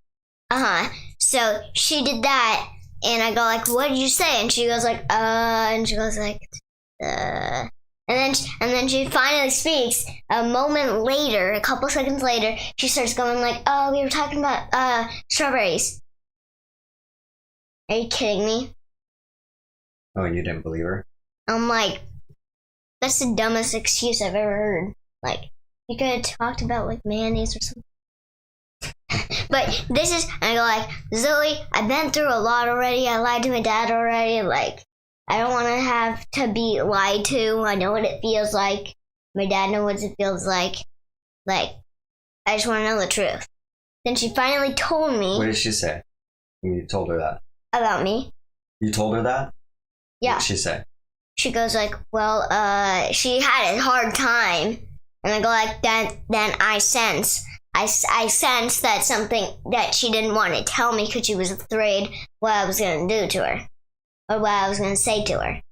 So she did that, and I go like, what did you say? And she goes like, and she goes like, And then she finally speaks. A moment later, a couple seconds later, she starts going like, oh, we were talking about strawberries. Are you kidding me? Oh, and you didn't believe her? I'm like, that's the dumbest excuse I've ever heard. Like, you could have talked about like mayonnaise or something. But this is, and I go like, Zoe, I've been through a lot already. I lied to my dad already. Like, I don't want to have to be lied to. I know what it feels like. My dad knows what it feels like. Like, I just want to know the truth. Then she finally told me. What did she say when you told her that? About me. You told her that? Yeah. What did she say? She goes like, well, she had a hard time. And I go like, then I sense that something that she didn't want to tell me because she was afraid what I was going to do to her. Or what I was going to say to her.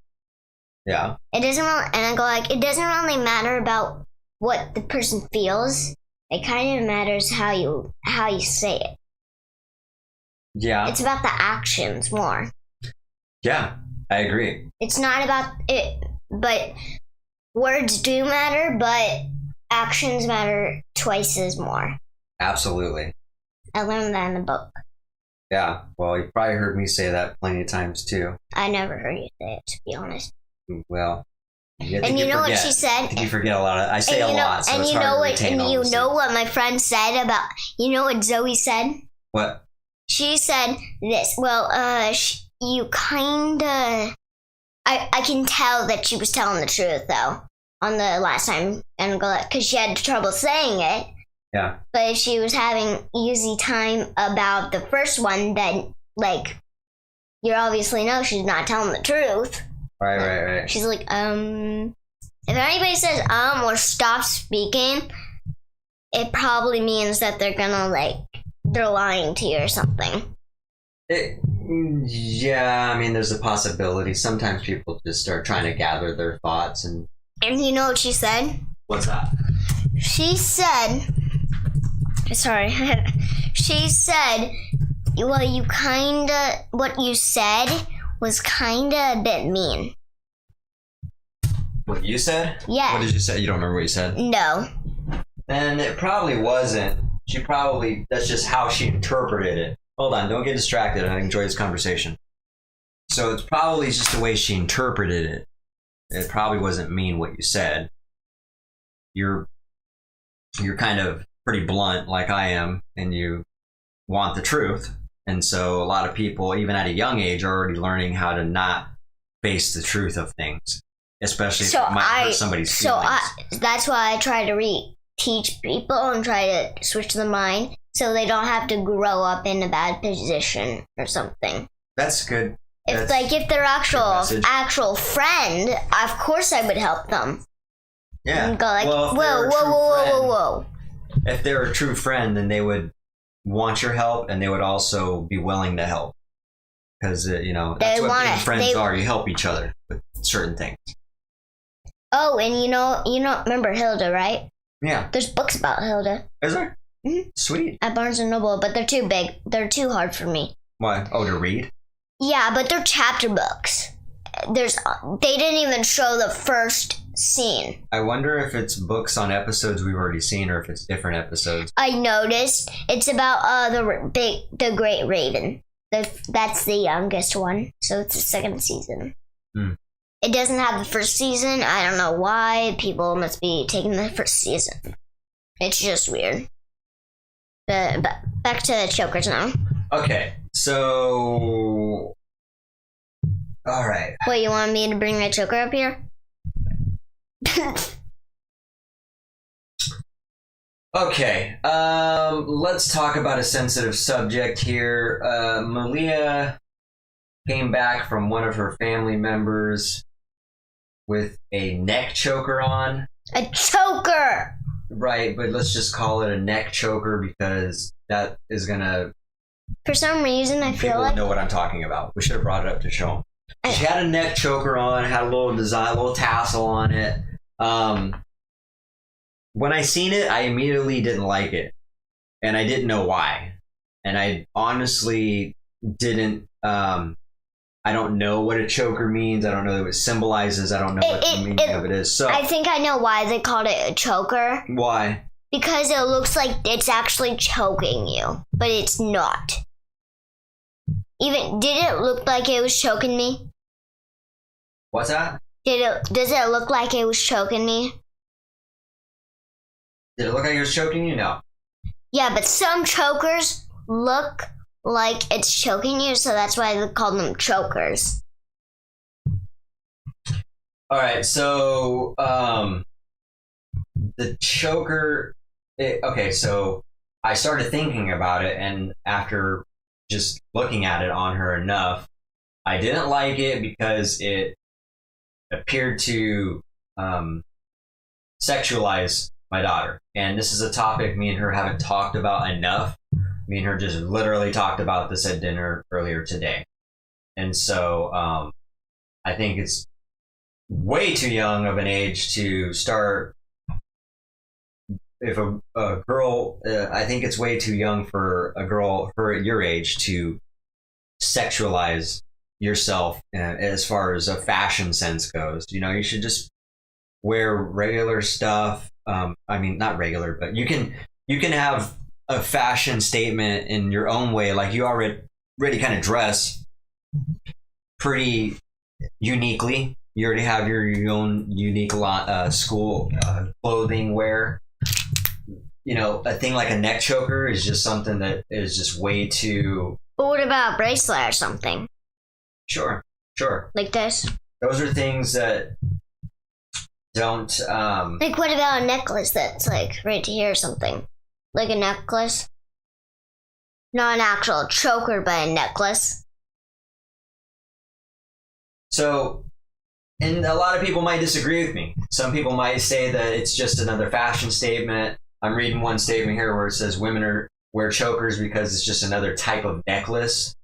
Yeah. It doesn't really, and I go like, it doesn't really matter about what the person feels. It kind of matters how you say it. Yeah. It's about the actions more. Yeah, I agree. It's not about it, but words do matter, but actions matter twice as more. Absolutely. I learned that in the book. Yeah, well, you probably heard me say that plenty of times too. I never heard you say it, to be honest. Well, and you know what she said? I think you forget a lot of. I say a lot, so it's hard to retain all those things. What my friend said about. You know what Zoe said? What? She said this. Well, you kinda. I can tell that she was telling the truth though on the last time, and because she had trouble saying it. Yeah. But she was having easy time about the first one. That like, you obviously know she's not telling the truth. Right. She's like, if anybody says or stops speaking, it probably means that they're gonna they're lying to you or something. Yeah, I mean, there's a possibility. Sometimes people just start trying to gather their thoughts and. And you know what she said? What's that? She said. Sorry. She said, well, what you said was kinda a bit mean. What you said? Yeah. What did you say? You don't remember what you said? No. And it probably wasn't. That's just how she interpreted it. Hold on, don't get distracted. I enjoy this conversation. So it's probably just the way she interpreted it. It probably wasn't mean what you said. You're kind of pretty blunt like I am, and you want the truth. And so a lot of people, even at a young age, are already learning how to not face the truth of things, especially if it might hurt somebody's feelings. That's why I try to teach people and try to switch their mind so they don't have to grow up in a bad position or something. That's good. If they're actual friend, of course I would help them. Yeah. And go like, well, whoa. If they're a true friend, then they would want your help, and they would also be willing to help. Because, that's what being friends are. You help each other with certain things. Oh, and you know, remember Hilda, right? Yeah. There's books about Hilda. Is there? Mm-hmm. Sweet. At Barnes & Noble, but they're too big. They're too hard for me. Why? Oh, to read? Yeah, but they're chapter books. They didn't even show the first scene. I wonder if it's books on episodes we've already seen or if it's different episodes. I noticed it's about the Great Raven. That's the youngest one, so it's the second season. It doesn't have the first season. I don't know why. People must be taking the first season. It's just weird. But back to the chokers now. Okay, so... Alright. Wait, you want me to bring the choker up here? Okay, let's talk about a sensitive subject here. Malia came back from one of her family members with a neck choker on. A choker! Right, but let's just call it a neck choker because that is gonna... For some reason, I feel people like... know what I'm talking about. We should have brought it up to show them. She had a neck choker on, had a little design, a little tassel on it. When I seen it, I immediately didn't like it. And I didn't know why. And I honestly didn't... I don't know what a choker means. I don't know what it symbolizes. I don't know what the meaning of it is. So I think I know why they called it a choker. Why? Because it looks like it's actually choking you, but it's not. Did it look like it was choking me? What's that? Does it look like it was choking me? Did it look like it was choking you? No. Yeah, but some chokers look like it's choking you, so that's why they call them chokers. All right, so the choker. Okay, so I started thinking about it, and after just looking at it on her enough, I didn't like it because it appeared to sexualize my daughter, and this is a topic me and her haven't talked about enough. Me and her just literally talked about this at dinner earlier today. And so I think it's way too young of an age to start. If a girl, I think it's way too young for a girl her at your age to sexualize yourself as far as a fashion sense goes. You know, you should just wear regular stuff. I mean, not regular, but you can have a fashion statement in your own way. Like you already kind of dress pretty uniquely. You already have your own unique school clothing wear. You know, a thing like a neck choker is just something that is just way too... But what about a bracelet or something? Sure. Like this? Those are things that don't... Like what about a necklace that's like right here or something? Like a necklace? Not an actual choker, but a necklace. So, and a lot of people might disagree with me. Some people might say that it's just another fashion statement. I'm reading one statement here where it says women wear chokers because it's just another type of necklace.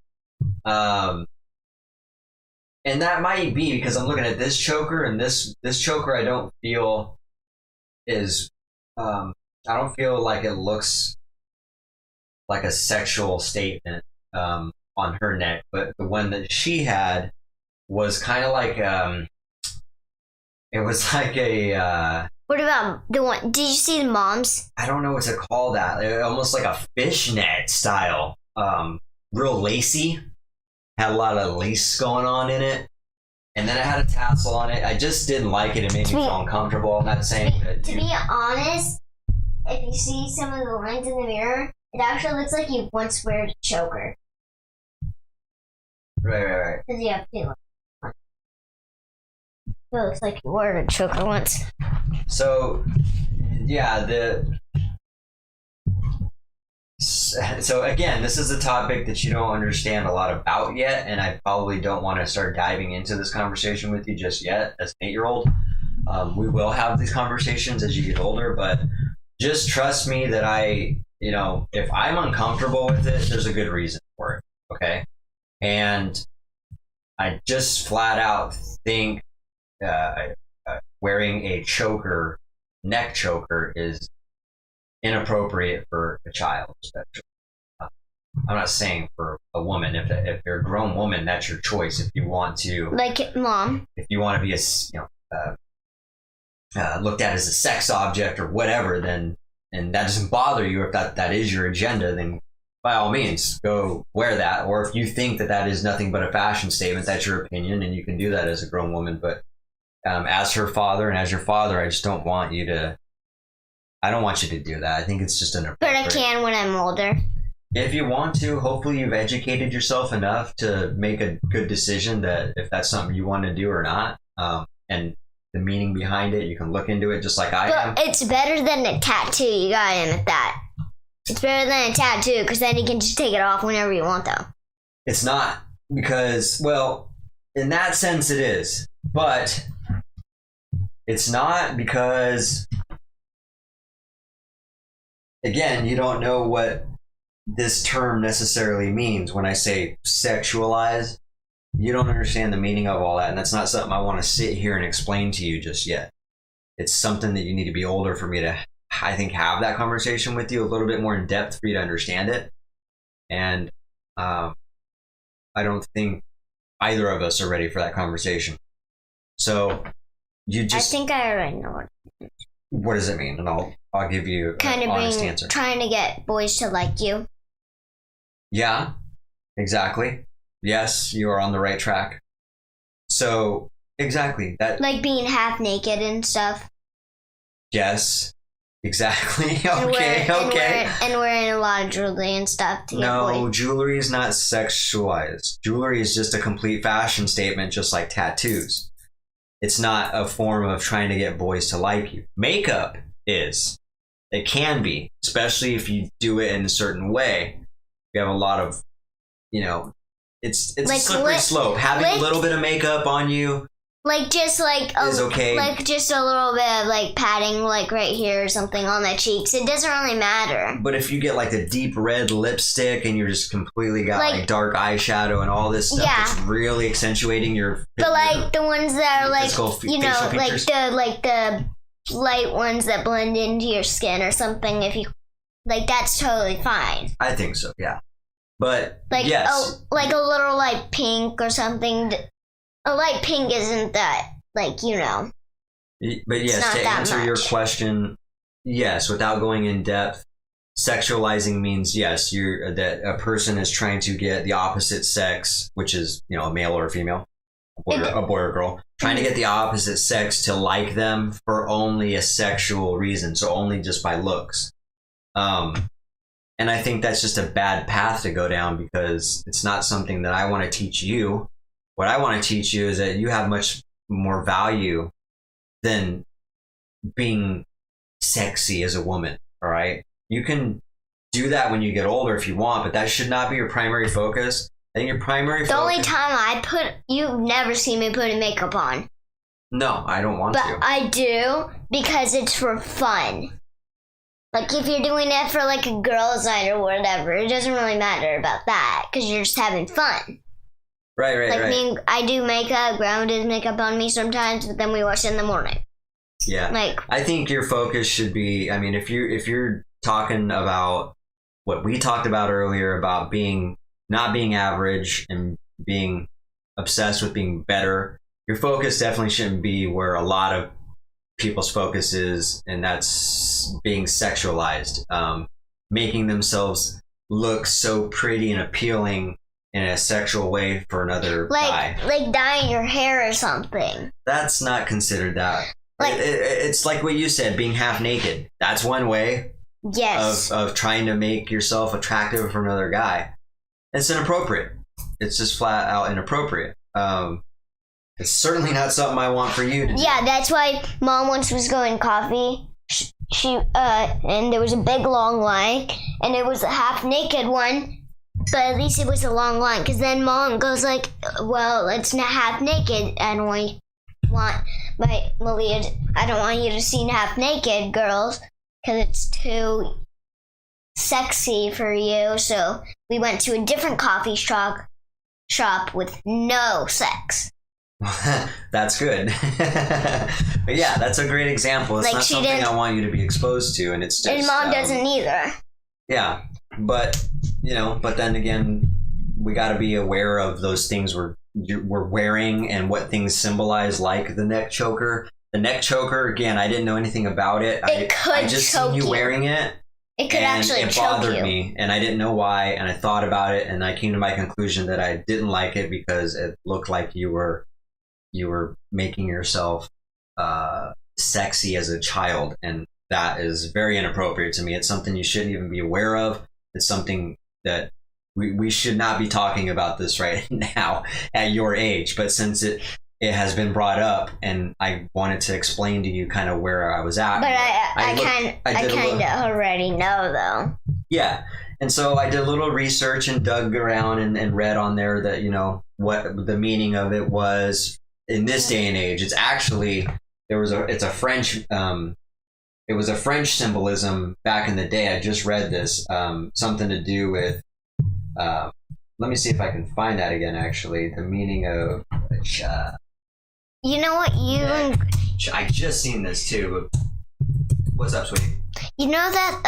And that might be because I'm looking at this choker, and this choker I don't feel is... I don't feel like it looks like a sexual statement on her neck, but the one that she had was kind of like it was like a What about the one? Did you see the mom's? I don't know what to call that. Almost like a fishnet style, real lacy. Had a lot of lace going on in it, and then it had a tassel on it. I just didn't like it. It made me feel uncomfortable. I'm not saying that. To be honest, if you see some of the lines in the mirror, it actually looks like you once wore a choker. Right. Because you have two. It looks like you wore a choker once. So, yeah, so again, this is a topic that you don't understand a lot about yet, and I probably don't want to start diving into this conversation with you just yet as an 8-year-old. We will have these conversations as you get older, but just trust me that if I'm uncomfortable with it, there's a good reason for it, okay? And I just flat out think wearing a neck choker is inappropriate for a child, especially. I'm not saying for a woman. If you're a grown woman, that's your choice. If you want to, like mom, if you want to be looked at as a sex object or whatever, then and that doesn't bother you, if that is your agenda, then by all means go wear that. Or if you think that is nothing but a fashion statement, that's your opinion, and you can do that as a grown woman. But as her father and as your father, I just don't want you to. I don't want you to do that. I think it's just inappropriate. But I can when I'm older. If you want to, hopefully you've educated yourself enough to make a good decision that if that's something you want to do or not. And the meaning behind it, you can look into it just like I am. But it's better than a tattoo. You gotta admit that. It's better than a tattoo because then you can just take it off whenever you want, though. It's not because, well, in that sense it is. But it's not because, again, you don't know what this term necessarily means. When I say sexualize, you don't understand the meaning of all that, and that's not something I want to sit here and explain to you just yet. It's something that you need to be older for me to, I think, have that conversation with you a little bit more in depth for you to understand it. And I don't think either of us are ready for that conversation. So you just, I think I already know what does it mean? And I'll give you an honest answer. Trying to get boys to like you. Yeah, exactly. Yes, you are on the right track. So, exactly. That. Like being half naked and stuff. Yes, exactly. Okay. And wearing a lot of jewelry and stuff to get No, boys. jewelry is not sexualized. Jewelry is just a complete fashion statement, just like tattoos. It's not a form of trying to get boys to like you. Makeup is. It can be, especially if you do it in a certain way. You have a lot of, it's like a slippery slope. Having a little bit of makeup on you, is okay. Like just a little bit of like padding, like right here or something on the cheeks. It doesn't really matter. But if you get like the deep red lipstick and you're just completely got like dark eyeshadow and all this stuff that's really accentuating your. But like the ones that are like the light ones that blend into your skin or something. If you like, that's totally fine. I think so. Yeah. But like yes. Like a little light pink or something. A light pink isn't that like. But yes, to answer your question, yes, without going in depth, sexualizing means yes, that a person is trying to get the opposite sex, which is a male or a female, a boy or a girl, trying to get the opposite sex to like them for only a sexual reason, so only just by looks. And I think that's just a bad path to go down because it's not something that I want to teach you. What I want to teach you is that you have much more value than being sexy as a woman, all right? You can do that when you get older if you want, but that should not be your primary focus. I think your primary focus... The only time you've never seen me putting makeup on. No, I don't want to. But I do because it's for fun. Like, if you're doing it for, like, a girl's night or whatever, it doesn't really matter about that, because you're just having fun. Right. I do makeup, Grandma does makeup on me sometimes, but then we wash it in the morning. Yeah. I think your focus should be, if you're talking about what we talked about earlier, about not being average and being obsessed with being better, your focus definitely shouldn't be where a lot of people's focus is, and that's being sexualized, making themselves look so pretty and appealing in a sexual way for another guy. Like dyeing your hair or something. That's not considered that. It's like what you said, being half naked. That's one way. Yes. Of trying to make yourself attractive for another guy. It's inappropriate. It's just flat out inappropriate. It's certainly not something I want for you to do. Yeah, that's why Mom once was going coffee. She and there was a big long line, and it was a half naked one. But at least it was a long line, because then Mom goes like, "Well, it's not half naked. I don't want Malia. I don't want you to see half naked girls, because it's too sexy for you." So we went to a different coffee shop with no sex. That's good. But yeah, that's a great example. It's not something I want you to be exposed to, and it's just, and Mom doesn't either. Yeah, but but then again, we got to be aware of those things we're wearing and what things symbolize, like the neck choker. The neck choker, again, I didn't know anything about it. I just seen you wearing it. It could actually choke you. It bothered me, and I didn't know why, and I thought about it, and I came to my conclusion that I didn't like it because it looked like you were making yourself sexy as a child, and that is very inappropriate to me. It's something you shouldn't even be aware of. It's something that we should not be talking about this right now at your age, but since it has been brought up, and I wanted to explain to you kind of where I was at. But I kind of already know, though. Yeah, and so I did a little research and dug around and read on there that, what the meaning of it was in this day and age. It's actually, it's a French, it was a French symbolism back in the day. I just read this, something to do with, let me see if I can find that again, actually, the meaning of, you know what, I just seen this too. What's up, sweetie? You know that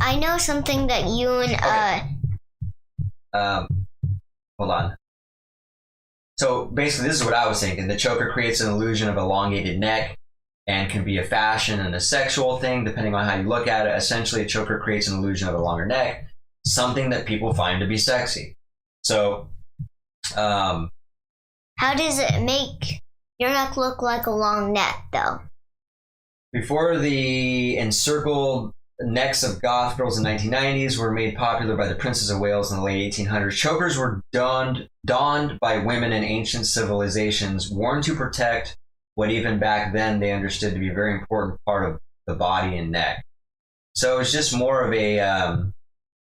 I know something that you and hold on. So basically, this is what I was thinking. The choker creates an illusion of elongated neck and can be a fashion and a sexual thing, depending on how you look at it. Essentially, a choker creates an illusion of a longer neck, something that people find to be sexy. So, how does it make your neck look like a long neck, though? Before the encircled necks of goth girls in the 1990s were made popular by the princes of Wales in the late 1800s, chokers were donned by women in ancient civilizations, worn to protect what even back then they understood to be a very important part of the body and neck. So it's just more of a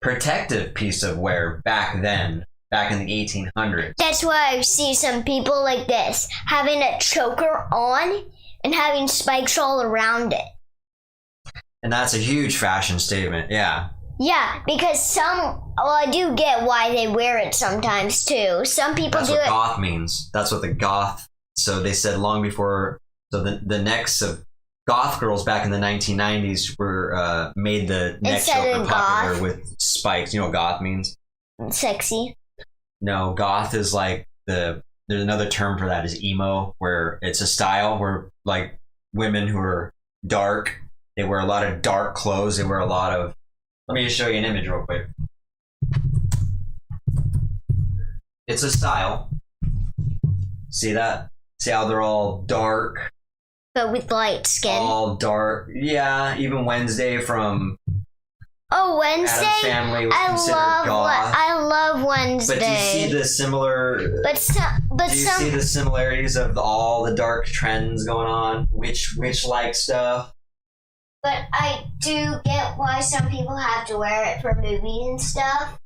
protective piece of wear back then. Back in the 1800s. That's why I see some people like this, having a choker on and having spikes all around it. And that's a huge fashion statement, yeah. Yeah, because I do get why they wear it sometimes too. Some people do it. That's what goth means. That's what the goth, so they said long before, so the necks of goth girls back in the 1990s were made the neck choker popular with spikes. You know what goth means? Sexy. No, goth is like there's another term for that, is emo, where it's a style where like women who are dark, they wear a lot of dark clothes. They wear a lot of, let me just show you an image real quick. It's a style. See that? See how they're all dark? But with light skin. All dark. Yeah, even Wednesday from Wednesday. Addams Family was considered goth. I love Wednesday. But do you see the similar? Do you see the similarities of all the dark trends going on? Witch-like stuff. But I do get why some people have to wear it for movies and stuff.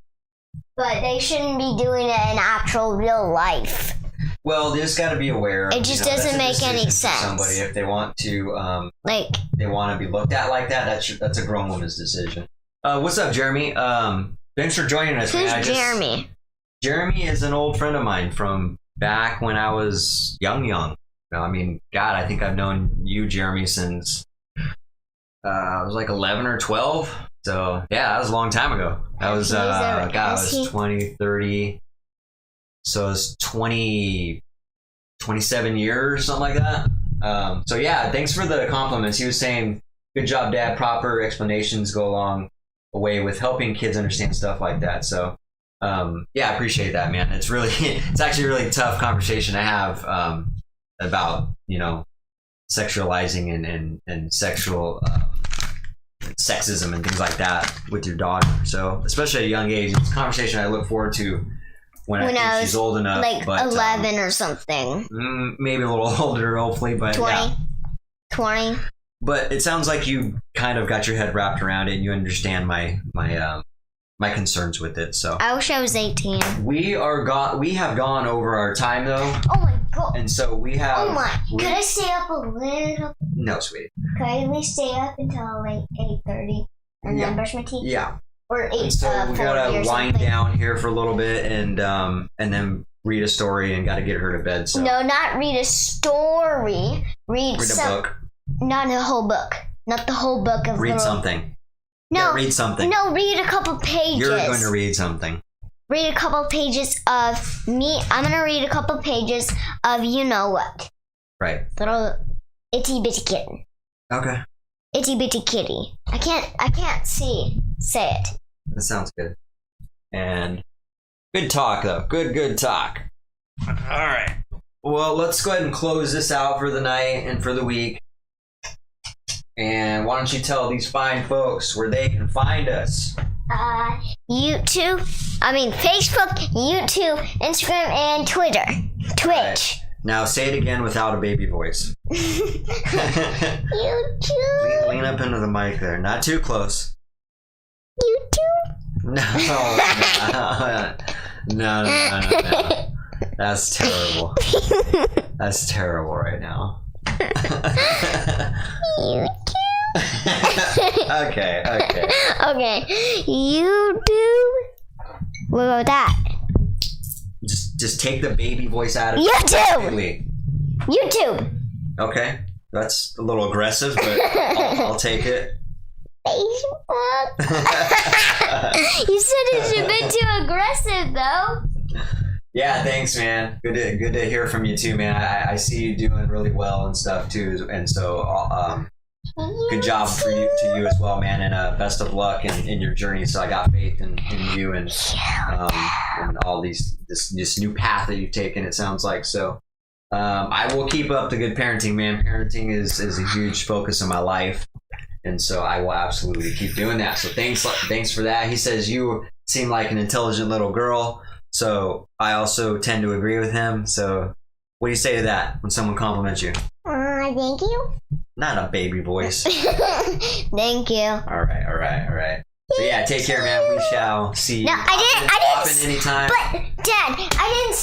But they shouldn't be doing it in actual real life. Well, they just got to be aware. It just doesn't make any sense. Somebody, if they want to, they want to be looked at like that. That's a grown woman's decision. What's up, Jeremy? Thanks for joining us. Who's Jeremy? Jeremy is an old friend of mine from back when I was young. I mean, God, I think I've known you, Jeremy, since I was like 11 or 12. So, yeah, that was a long time ago. That was, I was 20, 30. So it's 27 years, something like that. So, yeah, thanks for the compliments. He was saying, good job, Dad. Proper explanations go along a way with helping kids understand stuff like that. So, yeah, I appreciate that, man. It's actually a really tough conversation to have about, sexualizing and sexual sexism and things like that with your daughter. So, especially at a young age, it's a conversation I look forward to when I think she's old enough. Like 11 or something. Maybe a little older, hopefully, but 20. Yeah. 20. But it sounds like you kind of got your head wrapped around it and you understand my concerns with it. So I wish I was 18. We have gone over our time though. Oh my god. And so we have. Oh my. Could I stay up a little? No, sweetie. Could I at least stay up until like 8:30 and then brush my teeth? Yeah. Or 8. So we gotta wind down here for a little bit and then read a story and gotta get her to bed. So no, not read a story. Read a book. Not a whole book. Not the whole book of Read something. No, Yeah, read something. No, read a couple pages. You're going to read something. Read a couple pages of me. I'm gonna read a couple pages of you know what. Right. Little itty bitty kitten. Okay. Itty bitty kitty. I can't say it. That sounds good. And good talk, though. Good talk. All right. Well, let's go ahead and close this out for the night and for the week. And why don't you tell these fine folks where they can find us? Facebook, YouTube, Instagram, and Twitter. Twitch. Right. Now say it again without a baby voice. YouTube. Lean up into the mic there. Not too close. YouTube. No. That's terrible. That's terrible right now. Okay. Okay. YouTube. What about that? Just take the baby voice out of YouTube. YouTube. Okay. That's a little aggressive, but I'll take it. Facebook. You said it's a bit too aggressive, though. Yeah, thanks, man. Good to hear from you too, man. I see you doing really well and stuff too, and so good job to you as well, man. And best of luck in your journey. So I got faith in you and all this new path that you've taken. It sounds like so. I will keep up the good parenting, man. Parenting is a huge focus of my life. And so I will absolutely keep doing that. So thanks for that. He says you seem like an intelligent little girl. So I also tend to agree with him. So what do you say to that when someone compliments you? Thank you. Not a baby voice. Thank you. All right. So yeah, take care, man. We shall see you. No, I didn't. Anytime. But Dad, I didn't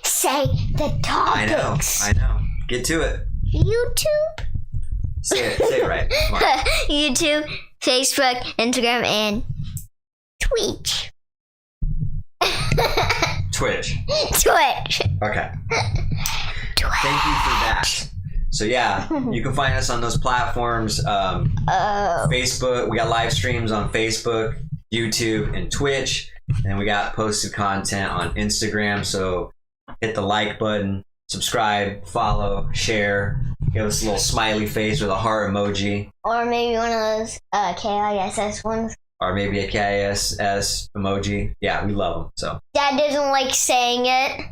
say the topics. I know. Get to it. YouTube. Say it right. Come on. YouTube, Facebook, Instagram, and Twitch. Twitch. Okay. Thank you for that. So yeah, you can find us on those platforms. Facebook, we got live streams on Facebook, YouTube, and Twitch. And we got posted content on Instagram. So hit the like button, subscribe, follow, share. Give us a little smiley face with a heart emoji. Or maybe one of those KISS ones. Or maybe a KISS emoji. Yeah, we love them. So Dad doesn't like saying it.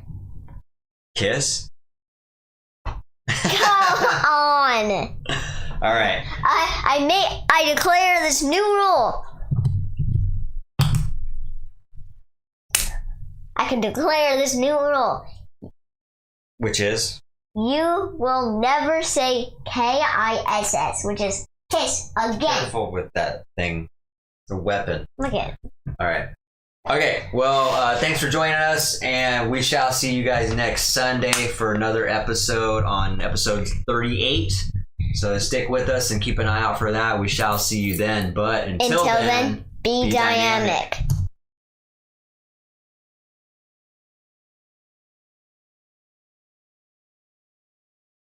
Kiss? Come on. All right. I declare this new rule. I can declare this new rule. Which is? You will never say KISS, which is kiss again. Careful with that thing. It's a weapon. Look at it. All right. Okay. Well, thanks for joining us, and we shall see you guys next Sunday for another episode on episode 38. So stick with us and keep an eye out for that. We shall see you then. But until then, be dynamic.